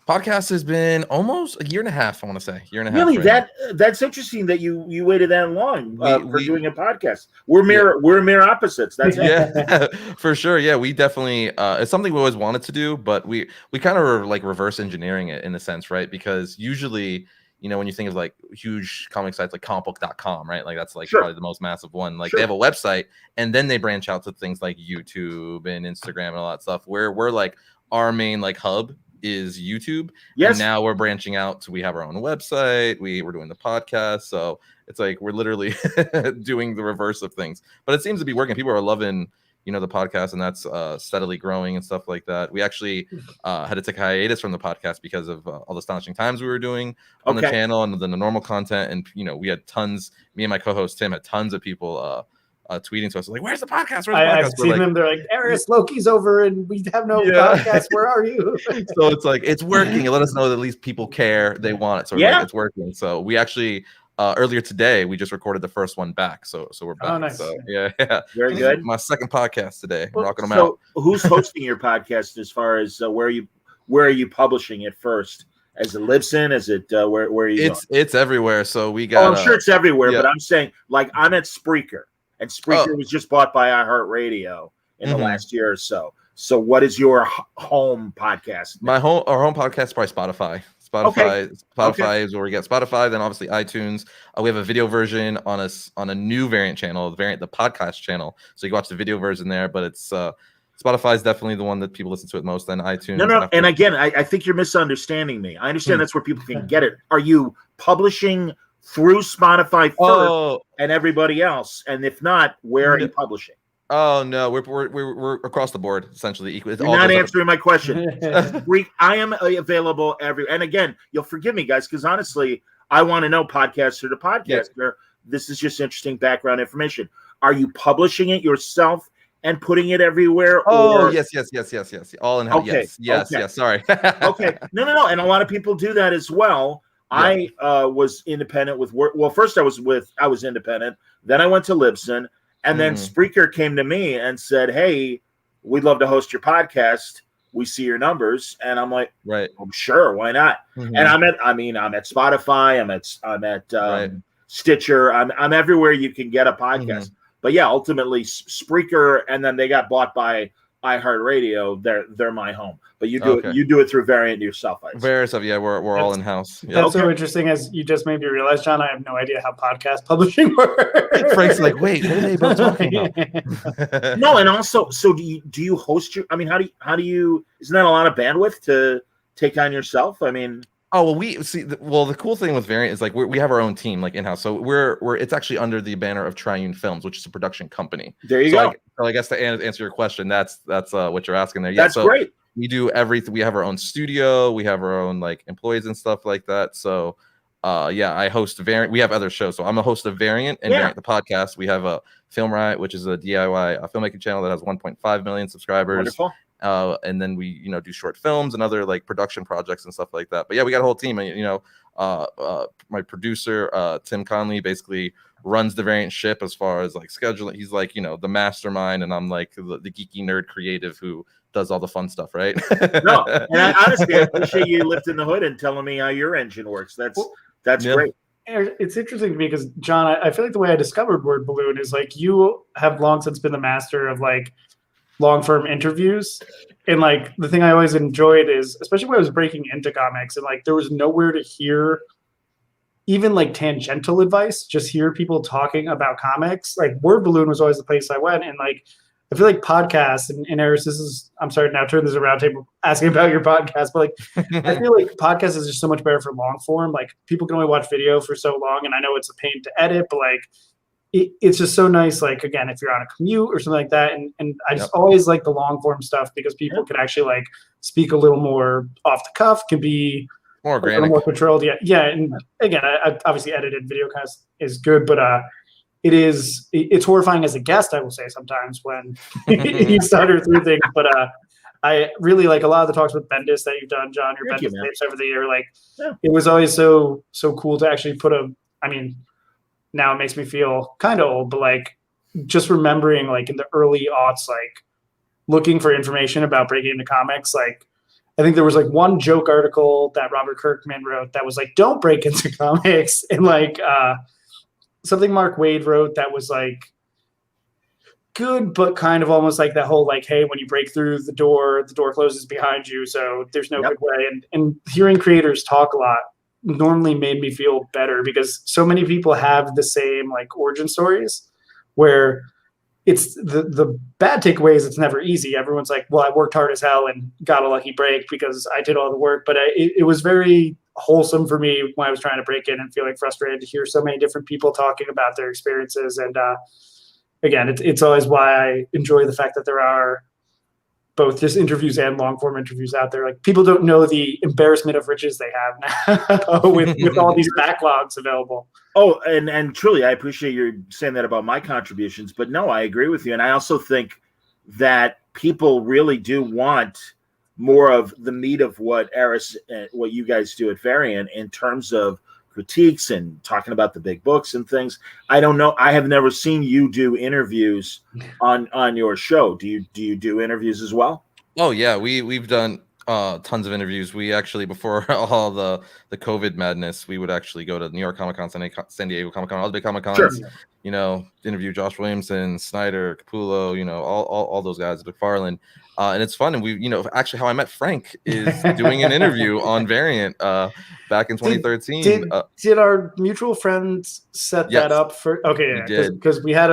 Podcast has been almost a year and a half, I want to say.
Really? That's interesting that you waited that long for doing a podcast. We're mere opposites. That's
for sure. Yeah, we definitely it's something we always wanted to do, but we kind of were like reverse engineering it in a sense, right? Because usually, you know, when you think of like huge comic sites like comicbook.com, right? Like that's like probably the most massive one. Like they have a website and then they branch out to things like YouTube and Instagram and all that stuff, where we're like our main like hub is YouTube. Yes. And now we're branching out to we have our own website. We're doing the podcast. So it's like we're literally doing the reverse of things. But it seems to be working. People are loving, you know, the podcast, and that's steadily growing and stuff like that. We actually had to take a hiatus from the podcast because of all the astonishing times we were doing on the channel and then the normal content. And, you know, we had tons, me and my co-host Tim had tons of people tweeting to us like, "Where's the podcast? Where's the podcast?"
I've seen them. They're like, "Arris, Loki's over, and we have no podcast. Where are you?"
So it's like it's working. Let us know that at least people care. They want it. So like, it's working. So we actually earlier today we just recorded the first one back. So we're back.
Oh, nice.
So yeah,
very good.
My second podcast today.
Well,
rocking them out.
Who's hosting your podcast? As far as where are you publishing it first? As it Libsyn? Is it where are you?
It's everywhere. So we got.
Oh, I'm sure it's everywhere, but I'm saying like I'm at Spreaker. And Spreaker was just bought by iHeartRadio in the last year or so. So what is your home podcast?
Our home podcast is probably Spotify. Spotify is where we get Spotify, then obviously iTunes. We have a video version on a new Variant channel, the podcast channel. So you can watch the video version there, but it's Spotify is definitely the one that people listen to it most, then iTunes.
No. And again, I think you're misunderstanding me. I understand that's where people can get it. Are you publishing through Spotify first and everybody else? And if not, where are you publishing?
Oh no, we're across the board essentially.
You're not answering my question. I am available and again, you'll forgive me, guys, because honestly, I want to know podcaster to podcaster. Yeah. This is just interesting background information. Are you publishing it yourself and putting it everywhere?
Oh, yes. All in house. Yes. Sorry.
Okay. No. And a lot of people do that as well. I was independent with work. Well, first I was independent. Then I went to Libsyn, and then Spreaker came to me and said, "Hey, we'd love to host your podcast. We see your numbers." And I'm like,
"Right,
well, sure, why not?" And I'm at Spotify. I'm at Stitcher. I'm everywhere you can get a podcast. But yeah, ultimately Spreaker, and then they got bought by iHeartRadio. They're my home. But you do it through Variant yourself.
Various of we're all in house. Yeah.
That's so interesting. As you just made me realize, John, I have no idea how podcast publishing works.
Frank's like, wait, what are they both talking about?
No, and also, so do you host your? I mean, how do you? Isn't that a lot of bandwidth to take on yourself? I mean.
Oh well, we see. The cool thing with Variant is like we have our own team like in house. So we're it's actually under the banner of Triune Films, which is a production company.
There you go.
I guess to answer your question, that's what you're asking there.
Yeah, that's great.
We do everything. We have our own studio. We have our own like employees and stuff like that. So, I host Variant. We have other shows. So I'm a host of Variant and Variant the podcast. We have a Film Riot, which is a DIY filmmaking channel that has 1.5 million subscribers.
Wonderful.
And then we, do short films and other like production projects and stuff like that. But yeah, we got a whole team. My producer, Tim Conley, basically runs the Variant ship as far as like scheduling. He's like, the mastermind, and I'm like the geeky nerd creative who does all the fun stuff, right?
No, and I appreciate you lifting the hood and telling me how your engine works. That's great.
It's interesting to me because, John, I feel like the way I discovered Word Balloon is like you have long since been the master of like long form interviews. And like the thing I always enjoyed is, especially when I was breaking into comics, and like there was nowhere to hear even like tangential advice, just hear people talking about comics. Like Word Balloon was always the place I went. And like I feel like podcasts and Arris, I'm sorry to now turn this around table asking about your podcast, but like I feel like podcasts is just so much better for long form. Like people can only watch video for so long, and I know it's a pain to edit, but like it's just so nice. Like again, if you're on a commute or something like that, and I just always like the long form stuff because people can actually like speak a little more off the cuff, can be
more organic,
more controlled. Yeah. And again, I obviously edited video kind of is good, but it's horrifying as a guest, I will say sometimes when you stutter through things. But I really like a lot of the talks with Bendis that you've done, John, your Bendis tapes over the year. Like it was always so cool to actually now it makes me feel kind of old, but like just remembering like in the early aughts, like looking for information about breaking into comics. Like I think there was like one joke article that Robert Kirkman wrote that was like, don't break into comics. And like, something Mark Waid wrote that was like good, but kind of almost like that whole like, hey, when you break through the door closes behind you, so there's no good way. And hearing creators talk a lot normally made me feel better because so many people have the same like origin stories where it's the bad takeaway is it's never easy. Everyone's like, well, I worked hard as hell and got a lucky break because I did all the work. But it was very wholesome for me when I was trying to break in and feeling frustrated to hear so many different people talking about their experiences. And again, it's always why I enjoy the fact that there are both just interviews and long form interviews out there. Like people don't know the embarrassment of riches they have now with all these backlogs available.
Oh, and truly, I appreciate you saying that about my contributions. But no, I agree with you. And I also think that people really do want more of the meat of what Arris, what you guys do at Variant in terms of critiques and talking about the big books and things. I don't know. I have never seen you do interviews on your show. Do you do interviews as well?
Oh yeah, we've done tons of interviews. We actually, before all the COVID madness, we would actually go to New York Comic Con, San Diego Comic Con, all the big Comic Cons. Sure. You know, interview Josh Williamson, Snyder, Capullo, you know, all those guys, McFarlane. And it's fun. And we, you know, actually how I met Frank is doing an interview on Variant back in 2013.
Did our mutual friends set that up for? Okay, yeah, because we had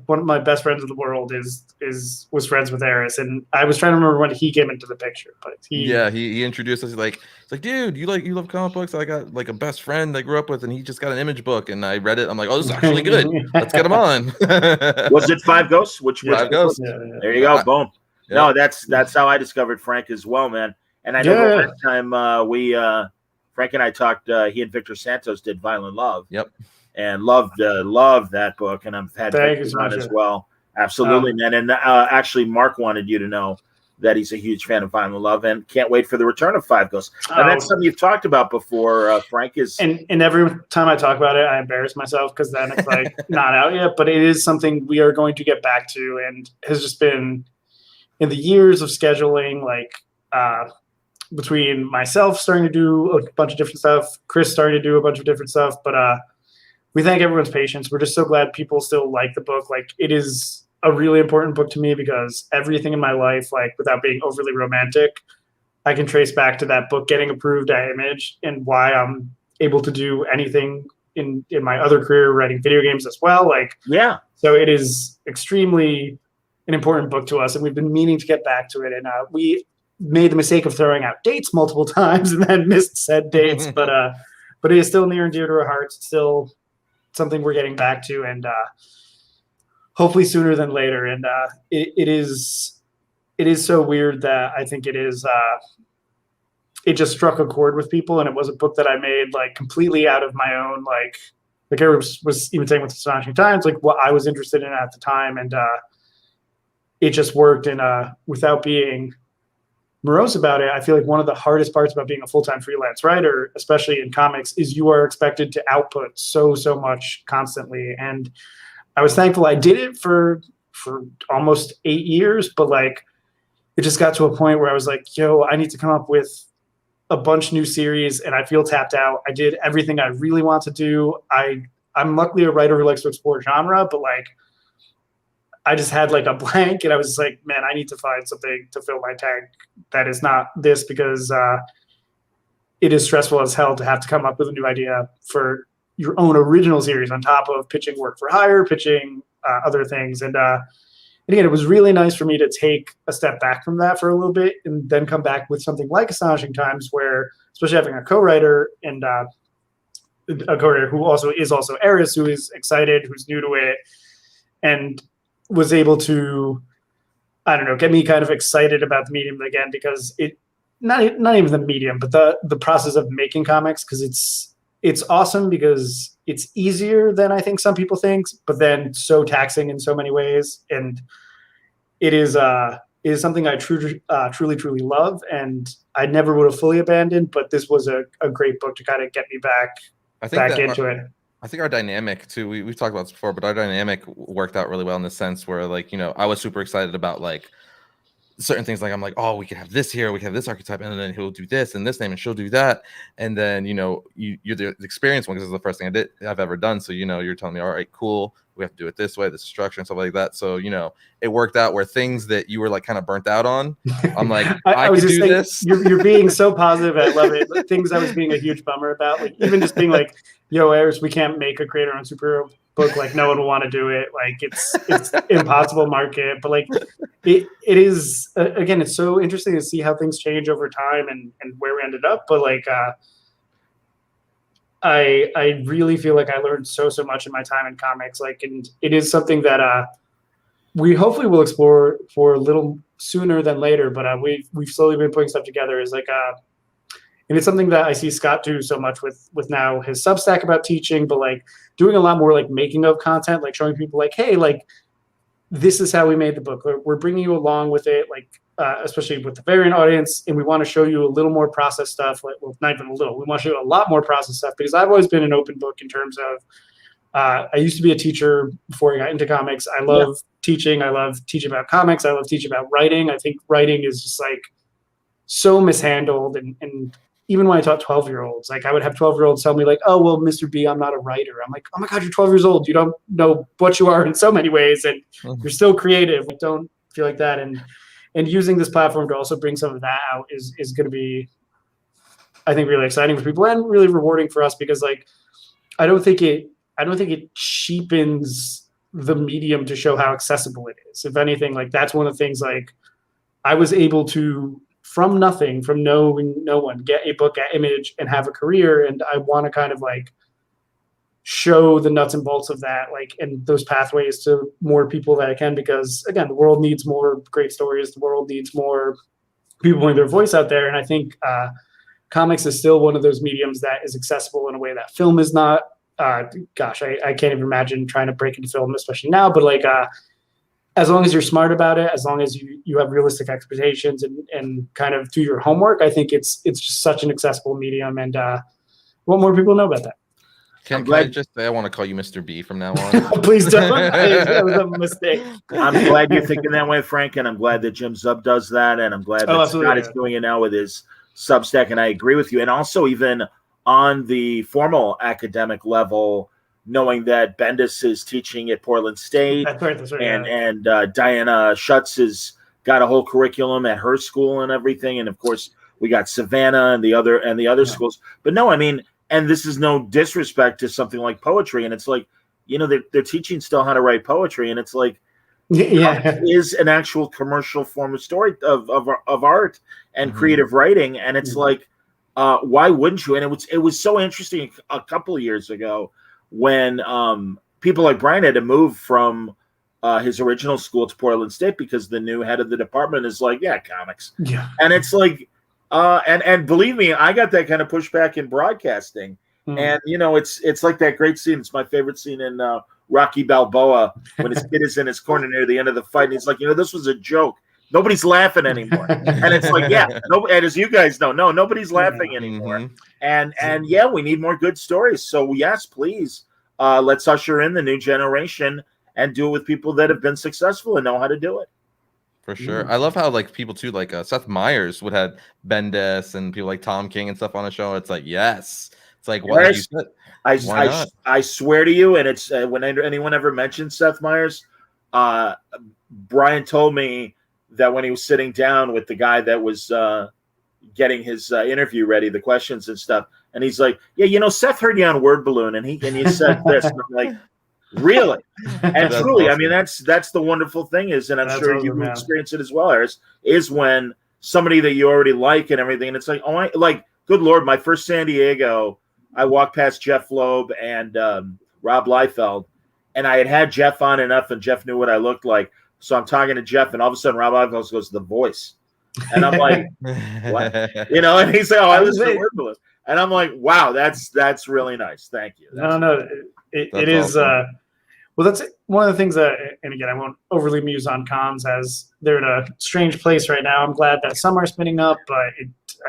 one of my best friends in the world was friends with Arris, and I was trying to remember when he came into the picture. But
he introduced us. It's like, dude, you love comic books. I got like a best friend I grew up with, and he just got an Image book, and I read it. I'm like, oh, this is actually good. Let's get him on.
Was it Five Ghosts? Which
Five Ghosts?
Yeah. There you go. Boom. Yeah. No, that's how I discovered Frank as well, man. And I know the last time Frank and I talked, he and Victor Santos did Violent Love.
Yep.
And loved that book, and I've had Victor on as well. Absolutely, man. And actually, Mark wanted you to know that he's a huge fan of Violent Love and can't wait for the return of Five Ghosts. And that's something you've talked about before, Frank.
And every time I talk about it, I embarrass myself because then it's like not out yet. But it is something we are going to get back to, and has just been in the years of scheduling, like between myself starting to do a bunch of different stuff, Chris starting to do a bunch of different stuff. But we thank everyone's patience. We're just so glad people still like the book. Like it is a really important book to me because everything in my life, like without being overly romantic, I can trace back to that book getting approved at Image and why I'm able to do anything in my other career, writing video games as well. Like, yeah. So it is extremely an important book to us, and we've been meaning to get back to it. And we made the mistake of throwing out dates multiple times and then missed said dates. But it is still near and dear to our hearts. It's still something we're getting back to, and hopefully sooner than later. And it is so weird that I think it just struck a chord with people, and it was a book that I made like completely out of my own like I was even saying with Astonishing Times, like what I was interested in at the time, and it just worked. And without being morose about it, I feel like one of the hardest parts about being a full-time freelance writer, especially in comics, is you are expected to output so much constantly. And I was thankful I did it for almost 8 years, but like it just got to a point where I was like, yo, I need to come up with a bunch new series, and I feel tapped out. I did everything I really want to do. I'm luckily a writer who likes to explore genre, but like I just had like a blank, and I was just like, man, I need to find something to fill my tank that is not this, because it is stressful as hell to have to come up with a new idea for your own original series on top of pitching work for hire, pitching other things. And again, it was really nice for me to take a step back from that for a little bit and then come back with something like Astonishing Times, where, especially having a co-writer and a co-writer who is also Arris, who is excited, who's new to it, and was able to, I don't know, get me kind of excited about the medium again, because it, not even the medium, but the process of making comics, because it's awesome because it's easier than I think some people think, but then so taxing in so many ways. And it is something I truly love, and I never would have fully abandoned, but this was a great book to kind of get me back into it.
I think our dynamic too, we've talked about this before, but our dynamic worked out really well in the sense where, like, you know, I was super excited about like certain things, like I'm like, oh, we could have this here, we can have this archetype, and then he'll do this and this name and she'll do that, and then, you know, you're the experienced one because it's the first thing I've ever done, so, you know, you're telling me, all right, cool, we have to do it this way, this is structure and stuff like that. So, you know, it worked out where things that you were like kind of burnt out on, I'm like, I was just do this.
You're being so positive. I love it. Like, things I was being a huge bummer about, like even just being like, yo, Arris, we can't make a creator-owned superhero book. Like, no one will want to do it. Like, it's impossible market. But like, it is, again, it's so interesting to see how things change over time and where we ended up. But like, I really feel like I learned so much in my time in comics. Like, and it is something that we hopefully will explore for a little sooner than later. But we've slowly been putting stuff together. Is like and it's something that I see Scott do so much with now his Substack about teaching, but like doing a lot more like making of content, like showing people like, hey, like this is how we made the book. We're bringing you along with it, like especially with the variant audience, and we want to show you a little more process stuff. Like, well, not even a little. We want to show you a lot more process stuff, because I've always been an open book in terms of I used to be a teacher before I got into comics. I love teaching. I love teaching about comics. I love teaching about writing. I think writing is just like so mishandled, and even when I taught 12-year-olds, like I would have 12-year-olds tell me like, oh, well, Mr. B, I'm not a writer. I'm like, oh my God, you're 12 years old. You don't know what you are in so many ways, and you're still creative. Like, don't feel like that. And using this platform to also bring some of that out is going to be, I think, really exciting for people and really rewarding for us, because like, I don't think it cheapens the medium to show how accessible it is. If anything, like that's one of the things, like I was able to, from nothing, from knowing no one, get a book at Image and have a career. And I want to kind of like show the nuts and bolts of that, like, and those pathways to more people that I can, because again, the world needs more great stories. The world needs more people putting their voice out there. And I think comics is still one of those mediums that is accessible in a way that film is not. I can't even imagine trying to break into film, especially now, but like, as long as you're smart about it, as long as you have realistic expectations and kind of do your homework, I think it's just such an accessible medium, and want more people to know about that.
Can I just say I want to call you Mr. B from now on?
Please don't. That was a mistake.
I'm glad you're thinking that way, Frank, and I'm glad that Jim Zub does that, and I'm glad that Scott is doing it now with his Substack, and I agree with you. And also, even on the formal academic level, knowing that Bendis is teaching at Portland State,
that's right,
and Diana Schutz has got a whole curriculum at her school and everything, and of course we got Savannah and the other schools. But no, I mean, and this is no disrespect to something like poetry, and it's like, you know, they're teaching still how to write poetry, and it's like, is an actual commercial form of story of art and creative writing, and it's like, why wouldn't you? And it was so interesting a couple of years ago when people like Brian had to move from his original school to Portland State, because the new head of the department is like, yeah, comics.
Yeah.
And it's like, and believe me, I got that kind of pushback in broadcasting. And, you know, it's like that great scene. It's my favorite scene in Rocky Balboa, when his kid is in his corner near the end of the fight. And he's like, you know, this was a joke. Nobody's laughing anymore. And it's like, yeah, and as you guys know, nobody's laughing anymore. And yeah, we need more good stories. So yes, please, let's usher in the new generation and do it with people that have been successful and know how to do it.
For sure. I love how like people too, like Seth Meyers would have Bendis and people like Tom King and stuff on the show. It's like, yes. It's like, what you said.
I swear to you, and it's when anyone ever mentions Seth Meyers, Brian told me that when he was sitting down with the guy that was getting his interview ready, the questions and stuff, and he's like, yeah, you know, Seth heard you on Word Balloon, and he said this, and I'm like, Really? And truly,
awesome.
I mean, that's the wonderful thing is, and I'm sure you experience it as well, Arris, is when somebody that you already like and everything, and it's like, oh, good Lord, my first San Diego, I walked past Jeff Loeb and Rob Liefeld, and I had Jeff on enough, and Jeff knew what I looked like. So I'm talking to Jeff, and all of a sudden Rob Liefeld goes, "The Voice." And I'm like, what? And he's like, "Oh, I listen to Word Balloon." And I'm like, wow, that's really nice. Thank you.
No, it is. Awesome. Well, that's one of the things that, and again, I won't overly muse on cons as they're in a strange place right now. I'm glad that some are spinning up, but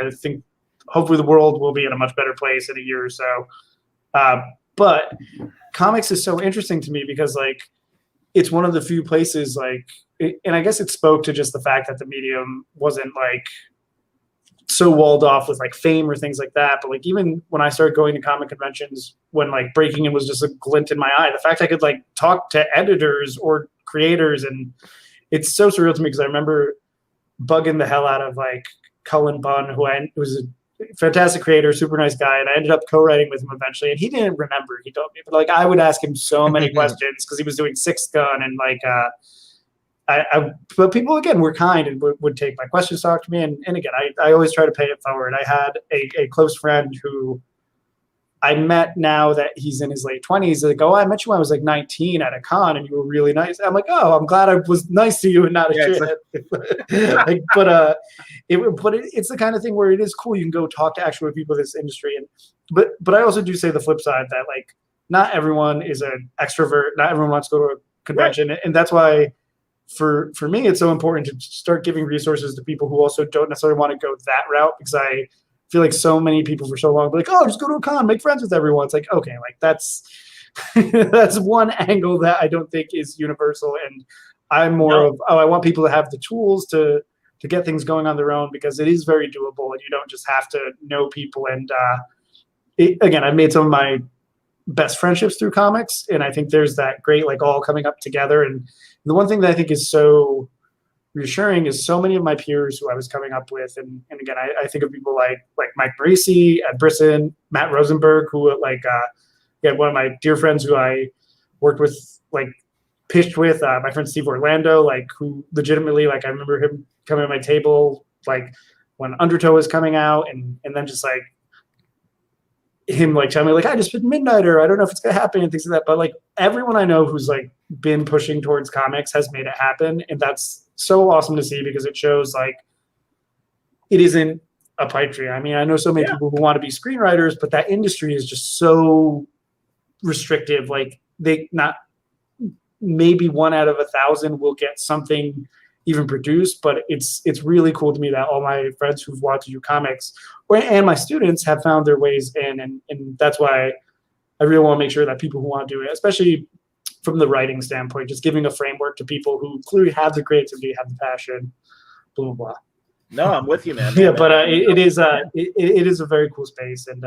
I think hopefully the world will be in a much better place in a year or so. But comics is so interesting to me because it's one of the few places and I guess it spoke to just the fact that the medium wasn't so walled off with fame or things like that. But even when I started going to comic conventions, when breaking in was just a glint in my eye, the fact I could talk to editors or creators, and it's so surreal to me because I remember bugging the hell out of Cullen Bunn, who was a fantastic creator, super nice guy, and I ended up co-writing with him eventually. And he didn't remember, he told me, but I would ask him so many questions because he was doing Sixth Gun and but people again were kind and would take my questions, talk to me, and again I always try to pay it forward. I had a close friend who I met now that he's in his late 20s. I met you when I was 19 at a con, and you were really nice. I'm like, oh, I'm glad I was nice to you and not a shit. But it's the kind of thing where it is cool. You can go talk to actual people in this industry, but I also do say the flip side that not everyone is an extrovert. Not everyone wants to go to a convention, right. And that's why. For me, it's so important to start giving resources to people who also don't necessarily want to go that route, because I feel so many people for so long be oh, just go to a con, make friends with everyone. It's okay, that's that's one angle that I don't think is universal, and I'm more of I want people to have the tools to get things going on their own, because it is very doable, and you don't just have to know people. And again, I've made some of my best friendships through comics, and I think there's that great all coming up together. And the one thing that I think is so reassuring is so many of my peers who I was coming up with, and again I think of people like Mike Marisi, Ed Brisson, Matt Rosenberg, who one of my dear friends who I worked with, pitched with, my friend Steve Orlando, who legitimately I remember him coming to my table when Undertow was coming out, and then just him telling me I just did Midnighter, I don't know if it's gonna happen and things like that. But everyone I know who's been pushing towards comics has made it happen, and that's so awesome to see, because it shows it isn't a pipe dream. I mean, I know so many people who want to be screenwriters, but that industry is just so restrictive. They not maybe 1 out of 1,000 will get something even produced, but it's really cool to me that all my friends who've wanted to do comics and my students have found their ways in, and that's why I really want to make sure that people who want to do it, especially from the writing standpoint, just giving a framework to people who clearly have the creativity, have the passion, blah, blah, blah.
No, I'm with you, man.
But it is a very cool space, and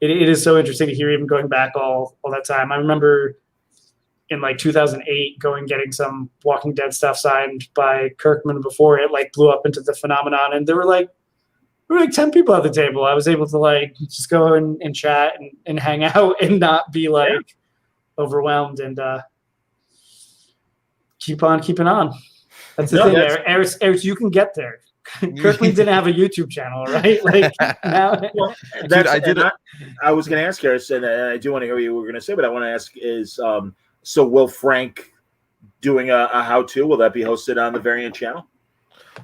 it is so interesting to hear, even going back all that time. I remember in 2008 getting some Walking Dead stuff signed by Kirkman before it blew up into the phenomenon, and there were 10 people at the table. I was able to just go and chat and hang out and not be overwhelmed, and keep on keeping on. That's the thing. Arris, you can get there. Kirkman didn't have a YouTube channel, right? Now.
Well, I was going to ask Arris, and I do want to hear what you were going to say, but I want to ask is, so will Frank doing a how-to, will that be hosted on the Variant channel?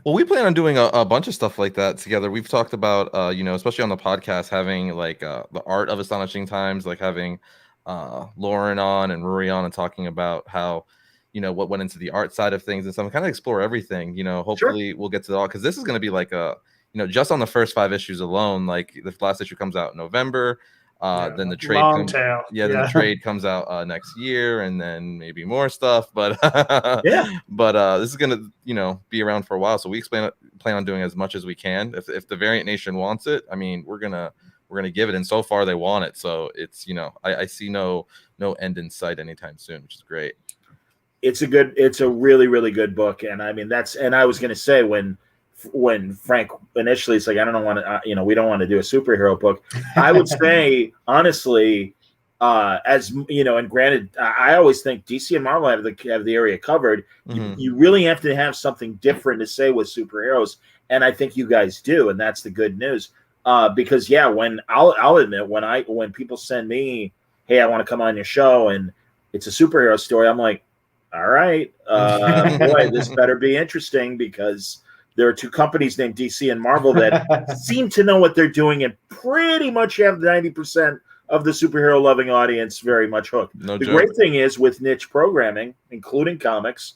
Well, we plan on doing a bunch of stuff like that together. We've talked about, especially on the podcast, having the art of Astonishing Times, having Lauren on and Rory on and talking about how, what went into the art side of things and stuff, kind of explore everything. Hopefully we'll get to it all, because this is going to be just on the first 5 issues alone. The last issue comes out in November. Then the trade then the trade comes out next year, and then maybe more stuff. But this is gonna be around for a while, so we plan on doing as much as we can. If the Variant Nation wants it, I mean, we're gonna give it, and so far they want it. So it's I see no end in sight anytime soon, which is great.
It's a really, really good book, and I mean and I was gonna say when Frank initially it's I don't want to we don't want to do a superhero book. I would say honestly, as you know, and granted, I always think DC and Marvel have the area covered. You really have to have something different to say with superheroes, and I think you guys do, and that's the good news. Because when I'll admit when people send me, hey, I want to come on your show, and it's a superhero story, I'm like, all right, boy, this better be interesting, because there are two companies named DC and Marvel that seem to know what they're doing and pretty much have 90% of the superhero loving audience very much hooked. The great thing is with niche programming, including comics,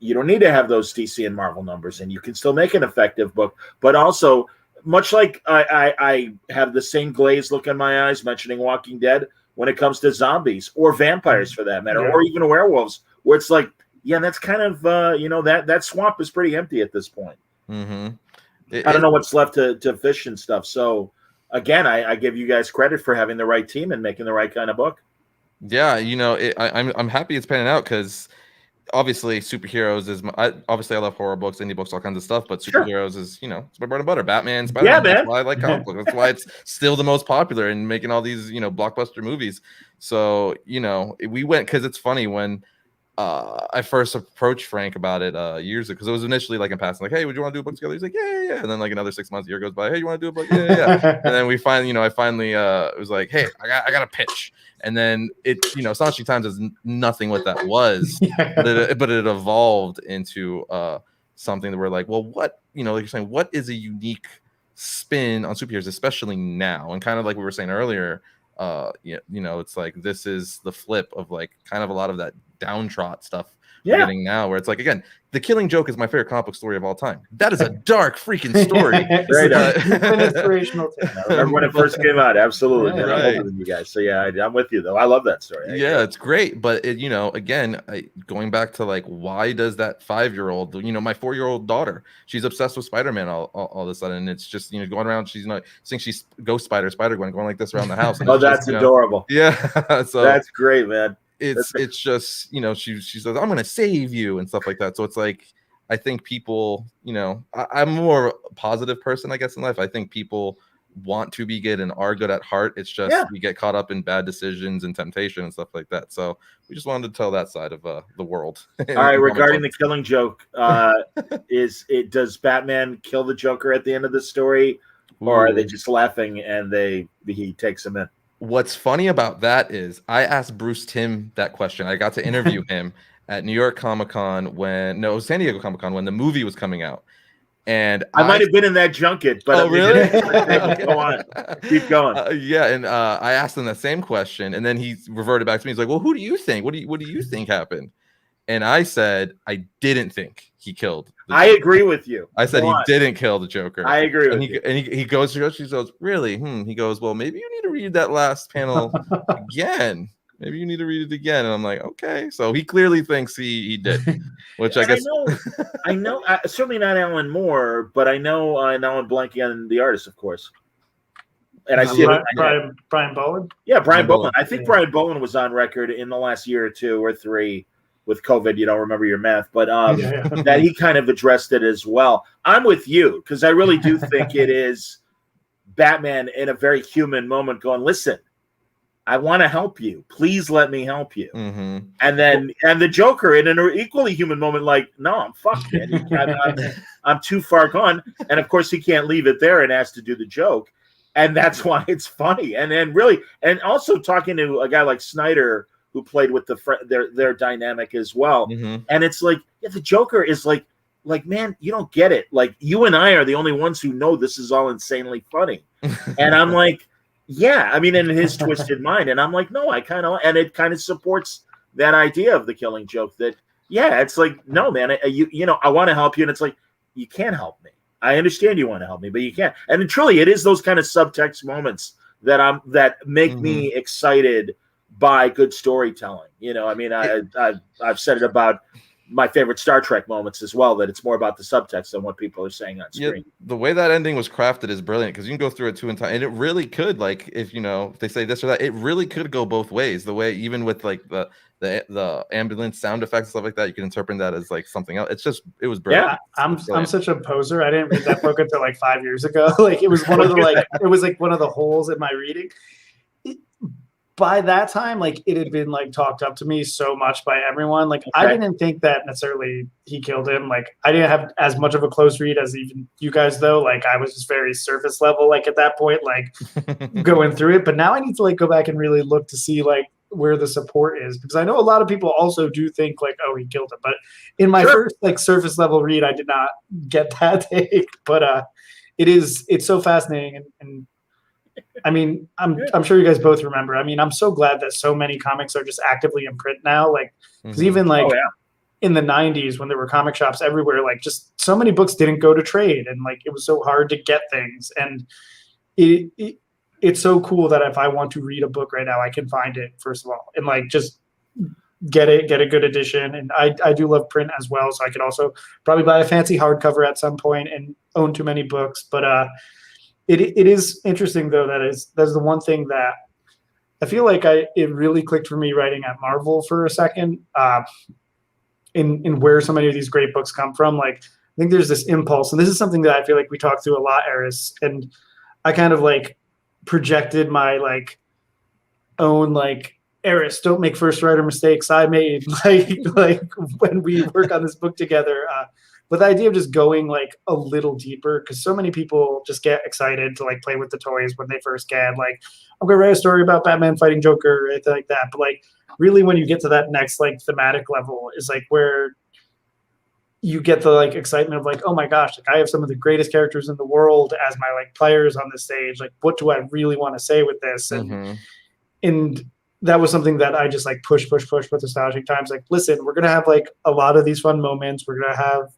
you don't need to have those DC and Marvel numbers, and you can still make an effective book. But also, much like I have the same glazed look in my eyes mentioning Walking Dead when it comes to zombies or vampires for that matter, or even werewolves, where it's like, yeah, that's kind of that swamp is pretty empty at this point. I don't know what's left to fish and stuff. So again, I give you guys credit for having the right team and making the right kind of book. Yeah,
I'm happy it's panning out, because obviously superheroes is obviously I love horror books, indie books, all kinds of stuff, but superheroes is it's my bread and butter. Batman, Spider-Man, that's why I like comic books. That's why it's still the most popular and making all these blockbuster movies. So we went, because it's funny when I first approached Frank about it years ago, because it was initially like in passing, like, hey, would you want to do a book together? He's like, yeah. And then like another 6 months, a year goes by, hey, you want to do a book? Yeah. And then we finally, I finally was like, hey, I got a pitch. And then Astonishing Times is nothing what that was, but it evolved into something that we're like, well, what, like you're saying, what is a unique spin on superheroes, especially now? And kind of like we were saying earlier, it's like, this is the flip of like kind of a lot of that downtrodden stuff we're getting now, where it's like, again, The Killing Joke is my favorite comic book story of all time. That is a dark freaking story.
Inspirational.
I remember when it first came out. Absolutely, man. I'm older than you guys, so I'm with you though. I love that story.
It's great, but again, going back to like, why does that 5-year-old, my 4-year-old daughter, she's obsessed with Spider-Man all of a sudden. It's just going around, she's saying she's Ghost Spider Gwen, going like this around the house. And
that's adorable.
Yeah, so
that's great, man.
It's just she says, I'm gonna save you and stuff like that. So it's like, I think people, I'm more a positive person, I guess, in life. I think people want to be good and are good at heart. It's just we get caught up in bad decisions and temptation and stuff like that. So we just wanted to tell that side of the world.
All right, regarding The Killing Joke, does Batman kill the Joker at the end of the story, or are they just laughing and he takes him in?
What's funny about that is I asked Bruce Timm that question. I got to interview him at New York Comic-Con San Diego Comic-Con when the movie was coming out. And I
might have been in that junket, but
really?
Go on. Keep going.
And I asked him the same question, and then he reverted back to me. He's like, well, who do you think? What do you think happened? And I said, I didn't think he killed.
I agree with you.
I said he didn't kill the Joker.
I agree with
you. And he goes, she goes, really? He goes, well, maybe you need to read that last panel again. Maybe you need to read it again. And I'm like, okay. So he clearly thinks he did, which I guess.
I know certainly not Alan Moore, but I know, and now I'm blanking on the artist, of course. And I see
Brian Bowen.
Yeah, Brian Bowen. I think Brian Bowen was on record in the last year or 2 or 3 with COVID. You don't remember your math, but that he kind of addressed it as well. I'm with you, because I really do think it is Batman in a very human moment going, listen, I want to help you. Please let me help you. And the Joker in an equally human moment, like, no, I'm fucked, man. I'm too far gone. And of course, he can't leave it there and has to do the joke. And that's why it's funny. And then really, and also talking to a guy like Snyder, who played with their dynamic as well. And it's like, the Joker is like, man, you don't get it. Like, you and I are the only ones who know this is all insanely funny. And I'm like, yeah, I mean, in his twisted mind. And I'm like, no, it kind of supports that idea of The Killing Joke, that, it's like, no, man, I want to help you. And it's like, you can't help me. I understand you want to help me, but you can't. And truly, it is those kind of subtext moments that make me excited by good storytelling. I mean, I've said it about my favorite Star Trek moments as well, that it's more about the subtext than what people are saying on screen.
The way that ending was crafted is brilliant, because you can go through it 2 times, and it really could, like, if they say this or that, it really could go both ways. The way, even with like the ambulance sound effects and stuff like that, you can interpret that as like something else. It was brilliant.
Yeah, I'm such a poser. I didn't read that book until like 5 years ago. Like, it was one of the holes in my reading. by that time, like it had been like talked up to me so much by everyone. Like I didn't think that necessarily he killed him. Like I didn't have as much of a close read as even you guys though. Like I was just very surface level, like at that point, like going through it. But now I need to like go back and really look to see like where the support is, because I know a lot of people also do think like, oh, he killed him. But in my first like surface level read, I did not get that take. But it's so fascinating and I mean, I'm sure you guys both remember. I mean, I'm so glad that so many comics are just actively in print now. Like, because even like in the 90s when there were comic shops everywhere, like just so many books didn't go to trade, and like it was so hard to get things. And it's so cool that if I want to read a book right now, I can find it first of all, and like just get a good edition. And I do love print as well, so I could also probably buy a fancy hardcover at some point and own too many books, but It is interesting though that's the one thing that I feel like it really clicked for me writing at Marvel for a second, in where so many of these great books come from. Like I think there's this impulse, and this is something that I feel like we talk through a lot, Arris, and I kind of like projected my like own like Arris, don't make first writer mistakes I made like when we work on this book together. But the idea of just going like a little deeper, because so many people just get excited to like play with the toys when they first get like, I'm gonna write a story about Batman fighting Joker or anything like that. But like really when you get to that next like thematic level is like where you get the like excitement of like, oh my gosh, like I have some of the greatest characters in the world as my like players on this stage. Like what do I really want to say with this? And that was something that I just like push with Astonishing Times. Like, listen, we're gonna have like a lot of these fun moments. We're gonna have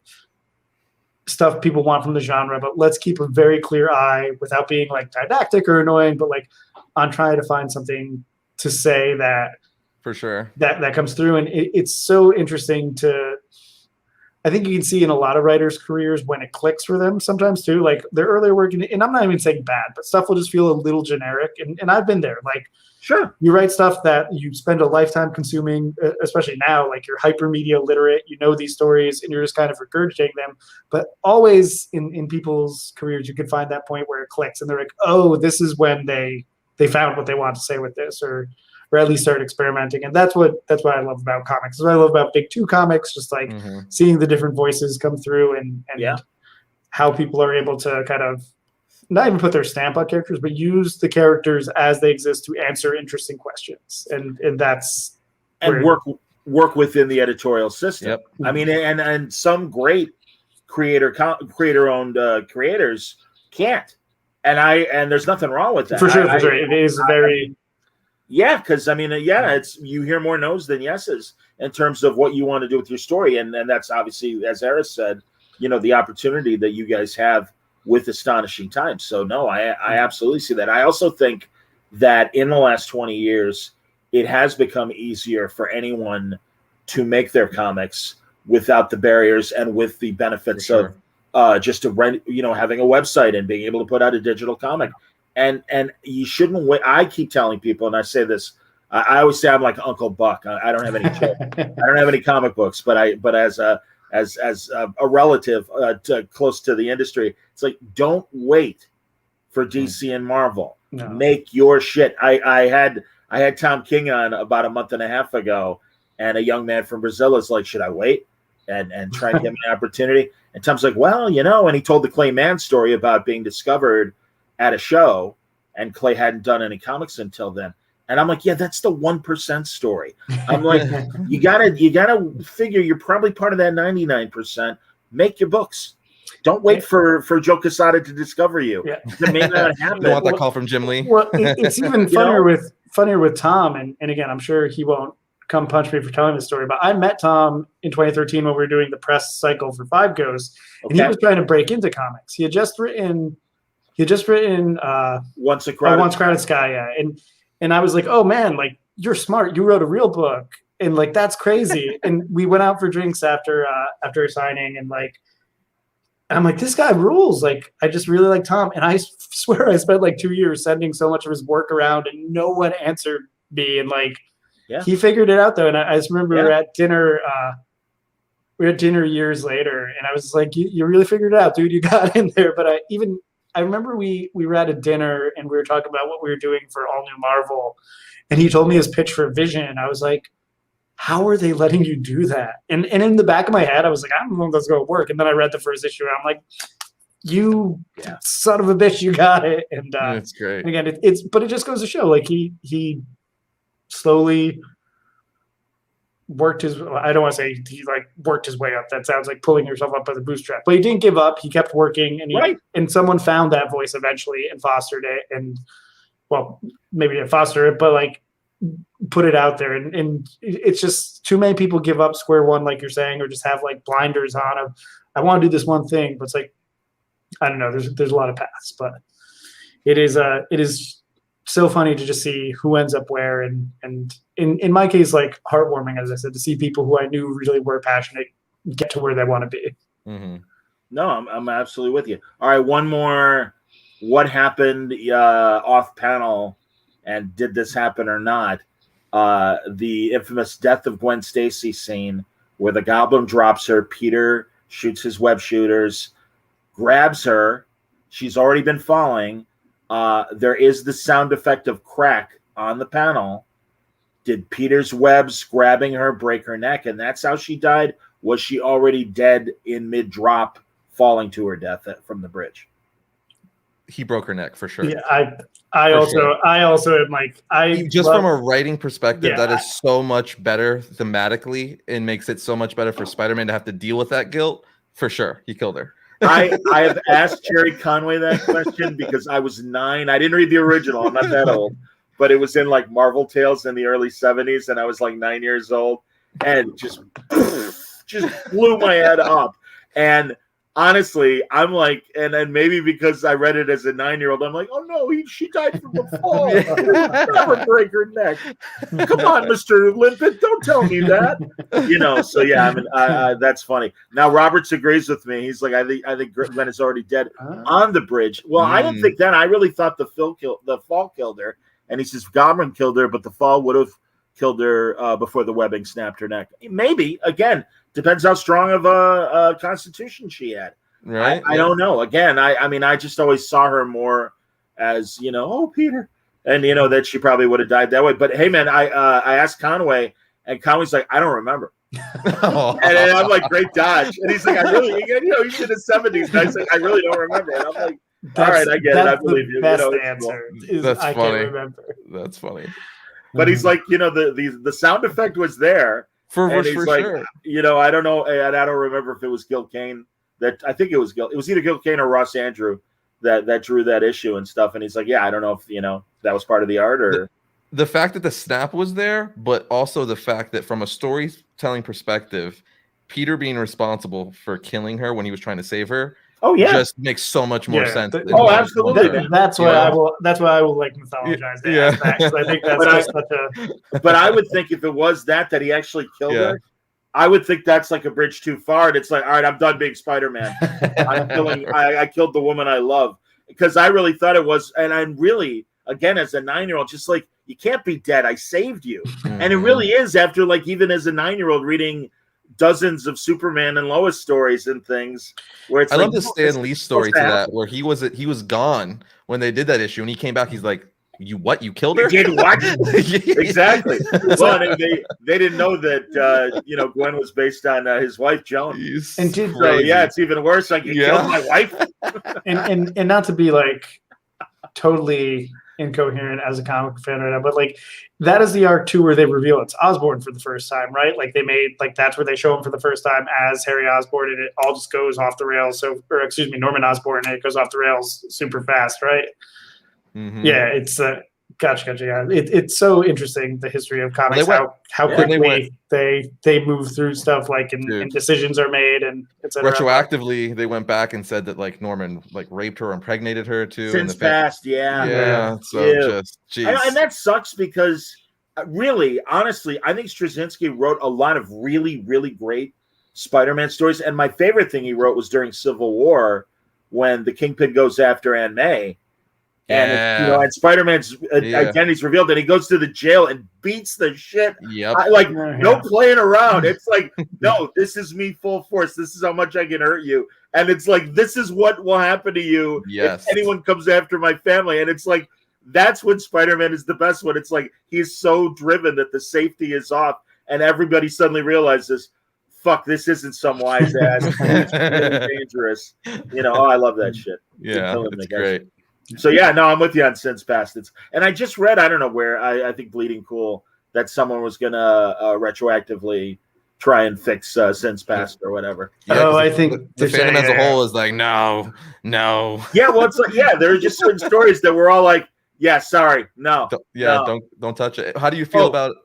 stuff people want from the genre, but let's keep a very clear eye without being like didactic or annoying, but like on trying to find something to say that
for sure
that comes through. And it's so interesting I think you can see in a lot of writers' careers when it clicks for them sometimes too, like their earlier work, and I'm not even saying bad, but stuff will just feel a little generic. And I've been there. Like, sure, you write stuff that you spend a lifetime consuming, especially now, like you're hypermedia literate, you know these stories, and you're just kind of regurgitating them. But always in people's careers, you can find that point where it clicks, and they're like, oh, this is when they found what they want to say with this, or at least start experimenting. And that's what I love about comics. That's what I love about Big Two comics, just like seeing the different voices come through and how people are able to kind of not even put their stamp on characters, but use the characters as they exist to answer interesting questions. And that's
work within the editorial system. Yep. I mean, and some great creator-owned creators can't. And there's nothing wrong with that.
For sure. It is very...
Yeah, because I mean, it's you hear more no's than yeses in terms of what you want to do with your story, and that's obviously, as Arris said, the opportunity that you guys have with Astonishing Times. So no, I absolutely see that. I also think that in the last 20 years, it has become easier for anyone to make their comics without the barriers and with the benefits of just to rent, having a website and being able to put out a digital comic. And you shouldn't wait. I keep telling people, and I say this, I always say I'm like Uncle Buck. I don't have any I don't have any comic books, but as a relative close to the industry, it's like, don't wait for DC and Marvel. No. Make your shit. I had Tom King on about a month and a half ago, and a young man from Brazil is like, should I wait and try and give him an opportunity? And Tom's like, well, and he told the Clay Mann story about being discovered at a show, and Clay hadn't done any comics until then. And I'm like, yeah, that's the 1% story. I'm like, you gotta figure you're probably part of that 99%. Make your books. Don't wait for Joe Quesada to discover you. Yeah. It may not happen.
You don't want that call from Jim Lee.
Well, it's even funnier with Tom, and again, I'm sure he won't come punch me for telling this story, but I met Tom in 2013 when we were doing the press cycle for Five Ghosts, and he was trying to break into comics. He had just written
Once Crowded
Sky, and I was like, oh man, like you're smart. You wrote a real book, and like that's crazy. And we went out for drinks after signing, and like I'm like, this guy rules. Like I just really like Tom, and I swear I spent like 2 years sending so much of his work around, and no one answered me. And like he figured it out though. And I just remember we were at dinner. We were at dinner years later, and I was like, you really figured it out, dude. You got in there. But I remember we were at a dinner and we were talking about what we were doing for all new Marvel, and he told me his pitch for Vision. I was like, how are they letting you do that? And in the back of my head, I was like, I don't know if that's going to work. And then I read the first issue, and I'm like, you son of a bitch, you got it. And
that's great.
And again, but it just goes to show, like he slowly worked his. I don't want to say he like worked his way up. That sounds like pulling yourself up by the bootstrap. But he didn't give up. He kept working, and and someone found that voice eventually and fostered it. And well, maybe didn't foster it, but like put it out there. And it's just too many people give up square one, like you're saying, or just have like blinders on of I want to do this one thing, but it's like I don't know. There's a lot of paths, but it is so funny to just see who ends up where, and in my case, like heartwarming, as I said, to see people who I knew really were passionate get to where they want to be.
Mm-hmm. No, I'm absolutely with you. All right, one more. What happened off panel, and did this happen or not? The infamous death of Gwen Stacy scene where the Goblin drops her. Peter shoots his web shooters, grabs her. She's already been falling. There is the sound effect of crack on the panel. Did Peter's webs grabbing her break her neck, and that's how she died? Was she already dead in mid-drop, falling to her death from the bridge?
He broke her neck for sure.
Yeah, I also am like
from a writing perspective, that is so much better thematically and makes it so much better for Spider-Man to have to deal with that guilt. For sure, he killed her.
I have asked Jerry Conway that question because I was 9. I didn't read the original. I'm not that old, but it was in like Marvel Tales in the early 70s, and I was like 9 years old, and just blew my head up. And honestly, I'm like, and then maybe because I read it as a 9-year-old, I'm like, oh no, she died from a fall. Never break her neck. Come on, Mr. Limpet, don't tell me that. So yeah, I mean, that's funny. Now Roberts agrees with me. He's like, I think Gwen is already dead on the bridge. Well, I didn't think that. I really thought the fall killed her, and he says Goblin killed her, but the fall would have killed her before the webbing snapped her neck. Maybe again. Depends how strong of a constitution she had.
Right.
I don't know. Again, I mean, I just always saw her more as, oh, Peter. And, that she probably would have died that way. But, hey, man, I asked Conway, and Conway's like, I don't remember. And I'm like, great dodge. And he's like, I really, he's in his 70s. And I said, I really don't remember. And I'm like, all right, I get it. I believe you.
Best answer is
that's
I
funny.
can't remember.
That's funny.
But he's like, the sound effect was there.
For
like,
sure.
I don't know, and I don't remember if it was Gil Kane. I think it was Gil. It was either Gil Kane or Ross Andrew that drew that issue and stuff. And he's like, yeah, I don't know if that was part of the art or
the fact that the snap was there, but also the fact that from a storytelling perspective, Peter being responsible for killing her when he was trying to save her.
Oh yeah,
just makes so much more sense.
Absolutely.
That's why I will like mythologize that.
Yeah.
I think that's just such a.
But I would think if it was that he actually killed her, I would think that's like a bridge too far. And it's like, all right, I'm done being Spider-Man. I killed the woman I love, because I really thought it was, and I'm really, again, as a 9-year-old, just like, you can't be dead. I saved you. Mm-hmm. And it really is, after like, even as a 9-year-old reading dozens of Superman and Lois stories and things, where it's
I love the Stan Lee story to that, where he was gone when they did that issue, and he came back, he's like, you killed her?
You did what? Exactly. Well, they didn't know that Gwen was based on his wife Joan.
And
it's even worse. Like, you killed my wife.
and not to be like totally incoherent as a comic fan right now, but like, that is the arc too where they reveal it's Osborn for the first time, right? Like, they made, like, that's where they show him for the first time as Harry Osborn, and it all just goes off the rails. Norman Osborn, and it goes off the rails super fast, right?
Mm-hmm.
Yeah, it's gotcha. Yeah, it's so interesting, the history of comics, how quickly they move through stuff, like, and decisions are made, and etc.
Retroactively, they went back and said that like Norman like raped her or impregnated her too.
Since past,
yeah. So
and that sucks, because really, honestly, I think Straczynski wrote a lot of really, really great Spider-Man stories, and my favorite thing he wrote was during Civil War when the Kingpin goes after Aunt May. And and Spider-Man's identity's revealed, and he goes to the jail and beats the shit.
Yep.
No playing around. It's like, no, this is me full force. This is how much I can hurt you. And it's like, this is what will happen to you if anyone comes after my family. And it's like, that's when Spider-Man is the best one. It's like, he's so driven that the safety is off, and everybody suddenly realizes, fuck, this isn't some wise ass. It's really dangerous. I love that shit.
Yeah, it's great.
So I'm with you on Sins Past. And I just read, I don't know where, I think Bleeding Cool, that someone was gonna retroactively try and fix Sins Past or whatever.
I think
the fandom as a whole is like, no.
Yeah, well, it's like, there are just certain stories that we're all like, sorry, no.
Don't touch it. How do you feel about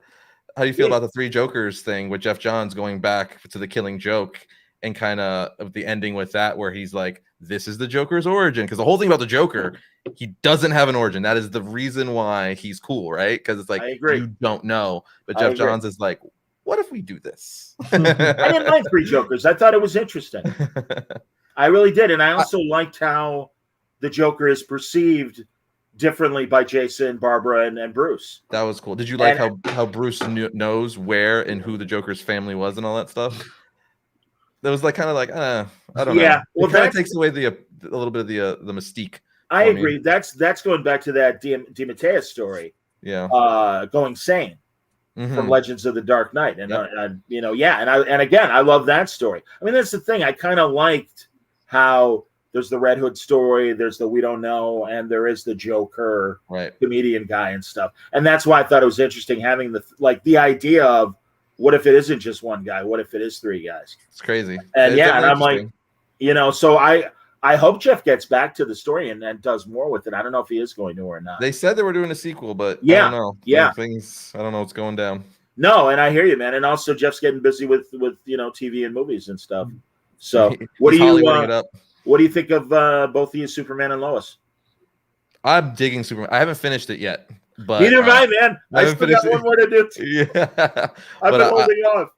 the Three Jokers thing with Jeff Johns going back to the Killing Joke and kind of the ending with that, where he's like, this is the Joker's origin? Because the whole thing about the Joker, he doesn't have an origin. That is the reason why he's cool, right? Because it's like, you don't know. But Jeff Johns is like, what if we do this?
I didn't like Three Jokers. I thought it was interesting. I really did. And I also liked how the Joker is perceived differently by Jason, Barbara, and Bruce.
That was cool. Did you like how Bruce knows where and who the Joker's family was and all that stuff? That was like kind of like, I don't know. Yeah, well, that takes away a little bit of the mystique.
I agree. That's going back to that DeMatteis story.
Yeah.
Going sane from Legends of the Dark Knight, and again, I love that story. I mean, that's the thing. I kind of liked how there's the Red Hood story, there's the We Don't Know, and there is the Joker comedian guy and stuff. And that's why I thought it was interesting having the idea of, what if it isn't just one guy? What if it is three guys?
It's crazy.
And and I'm like, so I hope Jeff gets back to the story and does more with it. I don't know if he is going to or not.
They said they were doing a sequel, but I don't know. I don't know what's going down.
No, and I hear you, man. And also Jeff's getting busy with TV and movies and stuff. So what do you think of both of you, Superman and Lois?
I'm digging Superman. I haven't finished it yet. But
neither have I, man. I still got one more to do. I've been holding off.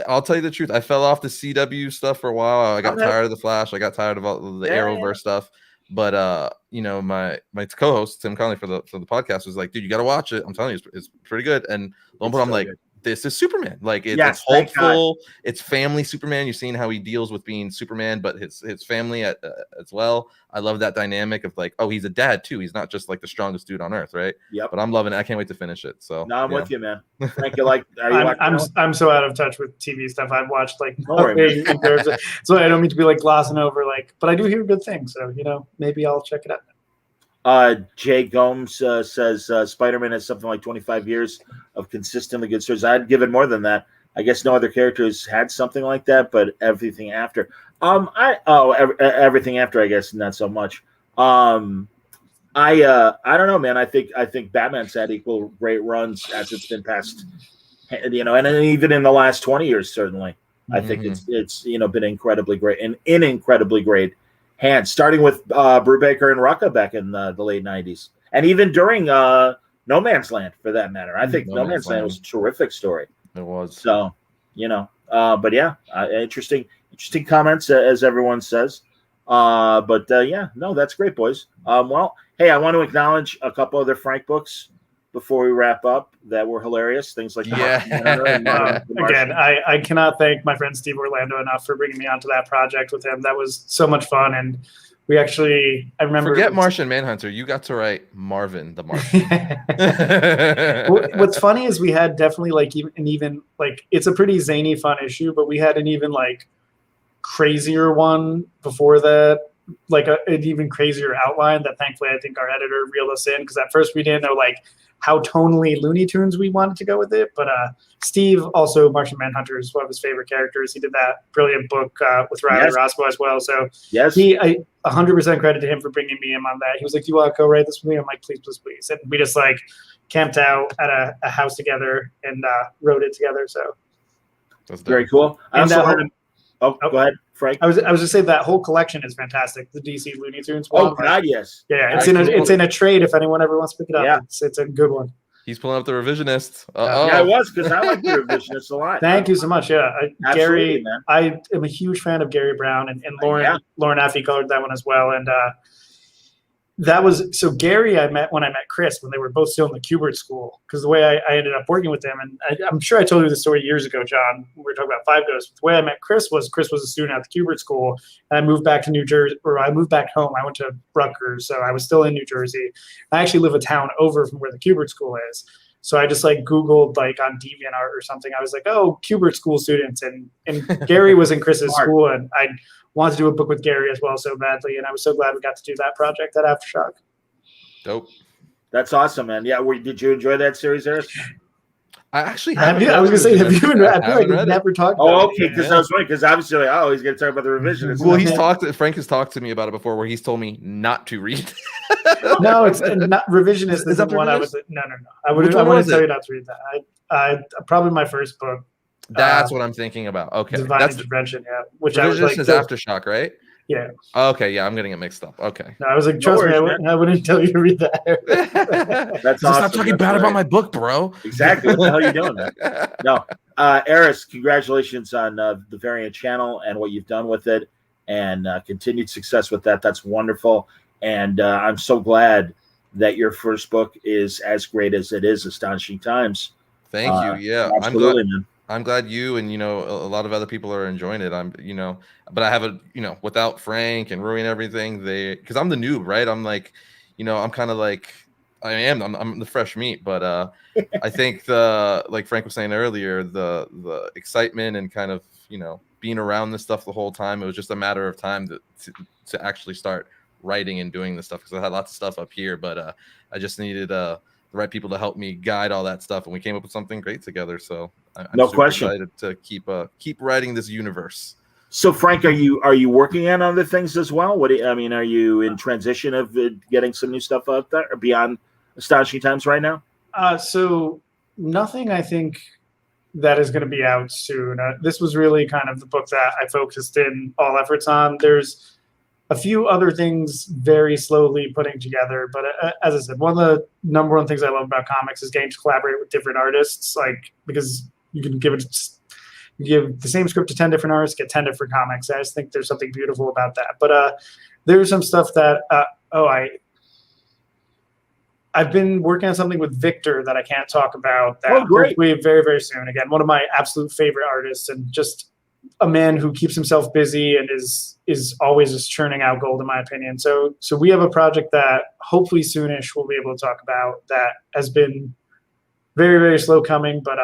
I'll tell you the truth. I fell off the CW stuff for a while. I got tired of the Flash. I got tired of all the Arrowverse stuff. But my co-host Tim Conley for the podcast was like, "Dude, you got to watch it. I'm telling you, it's pretty good." And I'm like, this is Superman. Like it's hopeful. It's family Superman. You're seeing how he deals with being Superman, but his family as well. I love that dynamic of like, oh, he's a dad too. He's not just like the strongest dude on earth, right?
Yep.
But I'm loving it. I can't wait to finish it. So
no, I'm with you, man. Frank,
I'm so out of touch with TV stuff. I've watched so I don't mean to be like glossing over but I do hear good things. So maybe I'll check it out.
Jay Gomes says Spider-Man has something like 25 years of consistently good stories. I'd give it more than that. I guess no other characters had something like that, but everything after. Everything after, I guess not so much. I don't know, man. I think Batman's had equal great runs as it's been past, and even in the last 20 years, certainly. I think it's been incredibly great and in incredibly great hands, starting with Brubaker and Rucka back in the late 90s, and even during No Man's Land, for that matter. I think No Man's Land was a terrific story.
It was.
So, but yeah, interesting comments, as everyone says. That's great, boys. Well, hey, I want to acknowledge a couple other Frank books before we wrap up that were hilarious. Things like
again, I cannot thank my friend Steve Orlando enough for bringing me onto that project with him. That was so much fun, and we actually, I remember.
Forget Martian Manhunter. You got to write Marvin the Martian.
What's funny is we had definitely it's a pretty zany, fun issue, but we had an even crazier one before that, an even crazier outline that thankfully I think our editor reeled us in, because at first we didn't know how tonally Looney Tunes we wanted to go with it. But Steve, also Martian Manhunter, is one of his favorite characters. He did that brilliant book with Riley Roscoe as well. So I 100% credit to him for bringing me in on that. He was like, "Do you want to co-write this with me?" I'm like, "Please, please, please." And we just camped out at a house together and wrote it together. So
that's very cool. I also heard go ahead, Frank.
I was just say that whole collection is fantastic. The DC Looney Tunes one.
Oh God, yes.
Yeah, it's in a trade if anyone ever wants to pick it up. Yeah. It's a good one.
He's pulling up the revisionist.
Yeah, it was, because I like the revisionist a lot.
Thank you so much. Yeah, Gary, man. I am a huge fan of Gary Brown, and Lauren Affey colored that one as well. And that was so Gary. I met when Chris when they were both still in the Kubert school, because the way I ended up working with them, and I'm sure I told you the story years ago, John. We were talking about Five Ghosts. The way I met Chris was a student at the Kubert school, and I moved back to New Jersey, or I moved back home. I went to Rutgers, so I was still in New Jersey. I actually live a town over from where the Kubert school is. So I just like Googled like on DeviantArt or something. I was like, oh, Kubert school students, and Gary was in Chris's school, and I wanted to do a book with Gary as well so badly, and I was so glad we got to do that project at Aftershock.
Dope.
That's awesome, man. Yeah, did you enjoy that series, Arris?
I actually
haven't. I was going to say, have you been? I feel like we've never talked about it.
Oh, okay, because I was right, because obviously, like, oh, he's going to talk about the revisionist.
Well, Frank has talked to me about it before, where he's told me not to read.
No, it's not revisionist. Is that one I was? No. I wouldn't tell you not to read that. I probably my first book.
That's what I'm thinking about. Okay,
Divine Intervention. Yeah, which
I was like, is Aftershock, right?
Yeah.
Okay, yeah, I'm getting it mixed up. Okay.
No, I was like, trust me, I wouldn't tell you to read
that. That's awesome.
Stop talking bad about my book, bro.
Exactly. What the hell are you doing, man? No, Arris, congratulations on the Variant channel and what you've done with it, and continued success with that. That's wonderful, and I'm so glad that your first book is as great as it is. Astonishing Times.
Thank you. Yeah,
absolutely, man.
I'm glad you and a lot of other people are enjoying it. But I have without Frank and Rui and everything, because I'm the noob, right? I'm like, I'm kind of like I'm the fresh meat, but I think like Frank was saying earlier, the excitement and kind of being around this stuff the whole time, it was just a matter of time to actually start writing and doing this stuff, because I had lots of stuff up here, but I just needed the right people to help me guide all that stuff, and we came up with something great together. So I'm
no question
excited to keep writing this universe.
So Frank, are you working on other things as well? Are you in transition of getting some new stuff out there beyond Astonishing Times right now?
So nothing, I think, that is going to be out soon. This was really kind of the book that I focused in all efforts on. There's a few other things very slowly putting together, but as I said, one of the number one things I love about comics is getting to collaborate with different artists, because you can give the same script to 10 different artists, get 10 different comics. I just think there's something beautiful about that. But there's some stuff that I've been working on something with Victor that I can't talk about. That hopefully very, very soon. Again, one of my absolute favorite artists, and just a man who keeps himself busy and is always just churning out gold, in my opinion. So we have a project that hopefully soonish we'll be able to talk about, that has been very, very slow coming, but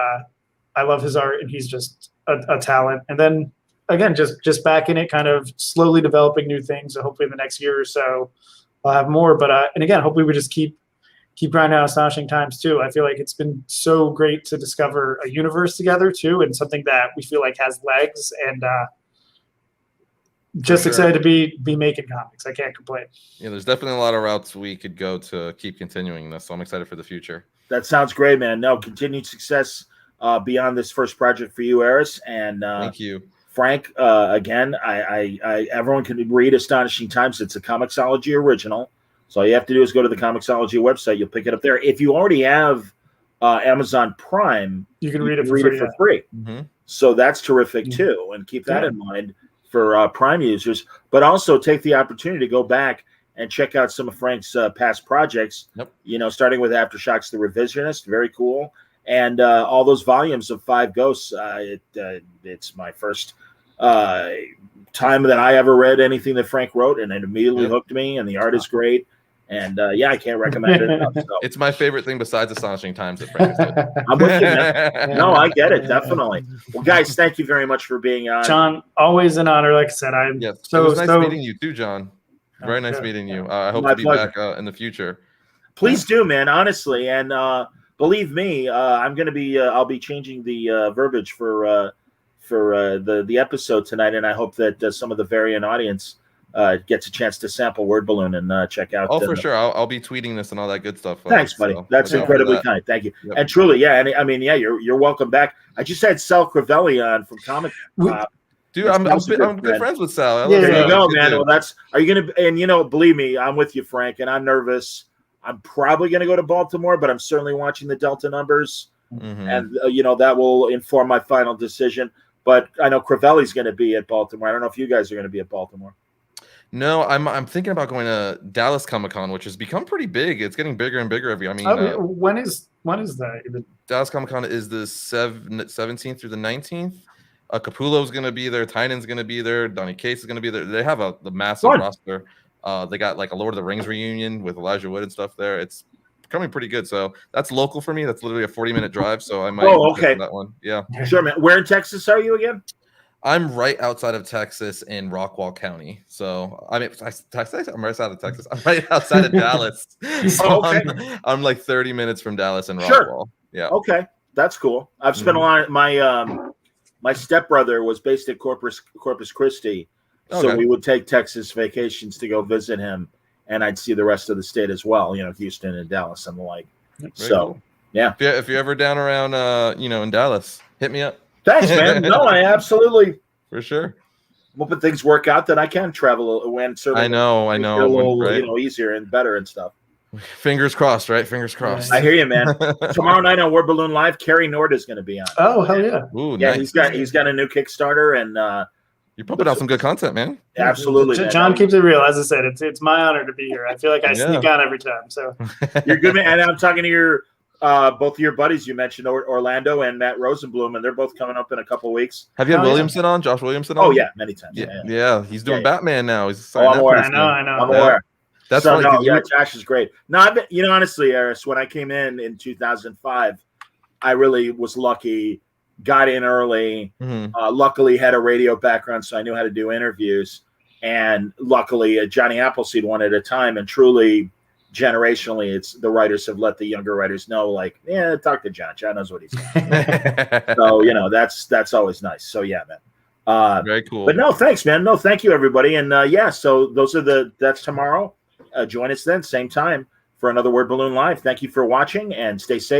I love his art, and he's just a talent. And then again, just back in it, kind of slowly developing new things. So hopefully in the next year or so I'll have more. But and again, hopefully we just keep grinding out Astonishing Times too. I feel like it's been so great to discover a universe together too, and something that we feel like has legs, and just excited to be making comics. I can't complain.
Yeah, there's definitely a lot of routes we could go to keep continuing this, so I'm excited for the future.
That sounds great, man. No, continued success beyond this first project for you, Arris, and
thank you,
Frank. Again, I everyone can read Astonishing Times. It's a Comixology original. So all you have to do is go to the Comixology website. You'll pick it up there. If you already have Amazon Prime,
you can read it for
free.
Mm-hmm.
So that's terrific too. And keep that in mind for Prime users. But also take the opportunity to go back and check out some of Frank's past projects.
Yep.
Starting with Aftershocks, The Revisionist, very cool. And all those volumes of Five Ghosts. It's my first time that I ever read anything that Frank wrote, and it immediately hooked me, and the art is great. And I can't recommend it enough. So.
It's my favorite thing besides Astonishing Times that Frank did.
I'm with you, man. No, I get it, definitely. Well, guys, thank you very much for being on.
John, always an honor. Like I said,
it was nice meeting you too, John. Very nice meeting you. I hope to be back in the future.
Please do, man. Honestly, and believe me, I'm going to be. I'll be changing the verbiage for the episode tonight, and I hope that some of the Variant audience gets a chance to sample Word Balloon and check out.
Oh, for sure. I'll be tweeting this and all that good stuff.
Thanks, buddy. That's incredibly kind. Thank you. Yep. And truly, you're welcome back. I just had Sal Crivelli on from Comic.
Dude, I'm good friends with Sal.
There you go, man. Well, are you going to, and believe me, I'm with you, Frank, and I'm nervous. I'm probably going to go to Baltimore, but I'm certainly watching the Delta numbers, and that will inform my final decision. But I know Crivelli's going to be at Baltimore. I don't know if you guys are going to be at Baltimore.
No, I'm thinking about going to Dallas Comic-Con, which has become pretty big. It's getting bigger and bigger every. I mean,
when is that?
Dallas Comic-Con is the 17th through the 19th. Capullo's going to be there. Tynan's going to be there. Donny Cates is going to be there. They have the massive roster. They got like a Lord of the Rings reunion with Elijah Wood and stuff there. It's becoming pretty good. So that's local for me. That's literally a 40-minute drive. So I might.
Oh, okay.
That one. Yeah.
Sure, man. Where in Texas are you again?
I'm right outside of Texas in Rockwall County. So I mean, I'm right outside of Texas. I'm right outside of Dallas. So okay. I'm like 30 minutes from Dallas and Rockwall.
Sure.
Yeah.
Okay. That's cool. I've spent a lot of my stepbrother was based at Corpus Christi. So we would take Texas vacations to go visit him, and I'd see the rest of the state as well, Houston and Dallas and the like.
Very
so
cool.
Yeah.
If you're ever down around in Dallas, hit me up.
Thanks, man. No, I absolutely
for sure.
Hoping things work out that I can travel when certainly
I know
a little easier and better and stuff.
Fingers crossed, right? Fingers crossed.
I hear you, man. Tomorrow night on Word Balloon Live, Carrie Nord is going to be on.
Oh, hell yeah!
Ooh,
yeah,
nice.
he's got a new Kickstarter, and
you're pumping out some good content, man.
Absolutely,
John keeps it real. As I said, it's my honor to be here. I feel like I sneak on every time. So
you're good, man. And I'm talking to your both of your buddies you mentioned, Orlando and Matt Rosenblum, and they're both coming up in a couple weeks.
Have you had Williamson on? Josh Williamson on?
Oh yeah, many times.
Yeah. He's doing Batman now. He's
I'm aware.
I know.
I'm aware.
That's
so Josh is great. No, I've been, honestly, Arris, when I came in 2005, I really was lucky. Got in early. Luckily, had a radio background, so I knew how to do interviews. And luckily, Johnny Appleseed one at a time. And truly, generationally, it's the writers have let the younger writers know, like, talk to John. John knows what he's doing. So that's always nice. So yeah, man.
Very cool.
But no, thanks, man. No, thank you, everybody. And so those are that's tomorrow. Join us then, same time, for another Word Balloon Live. Thank you for watching, and stay safe.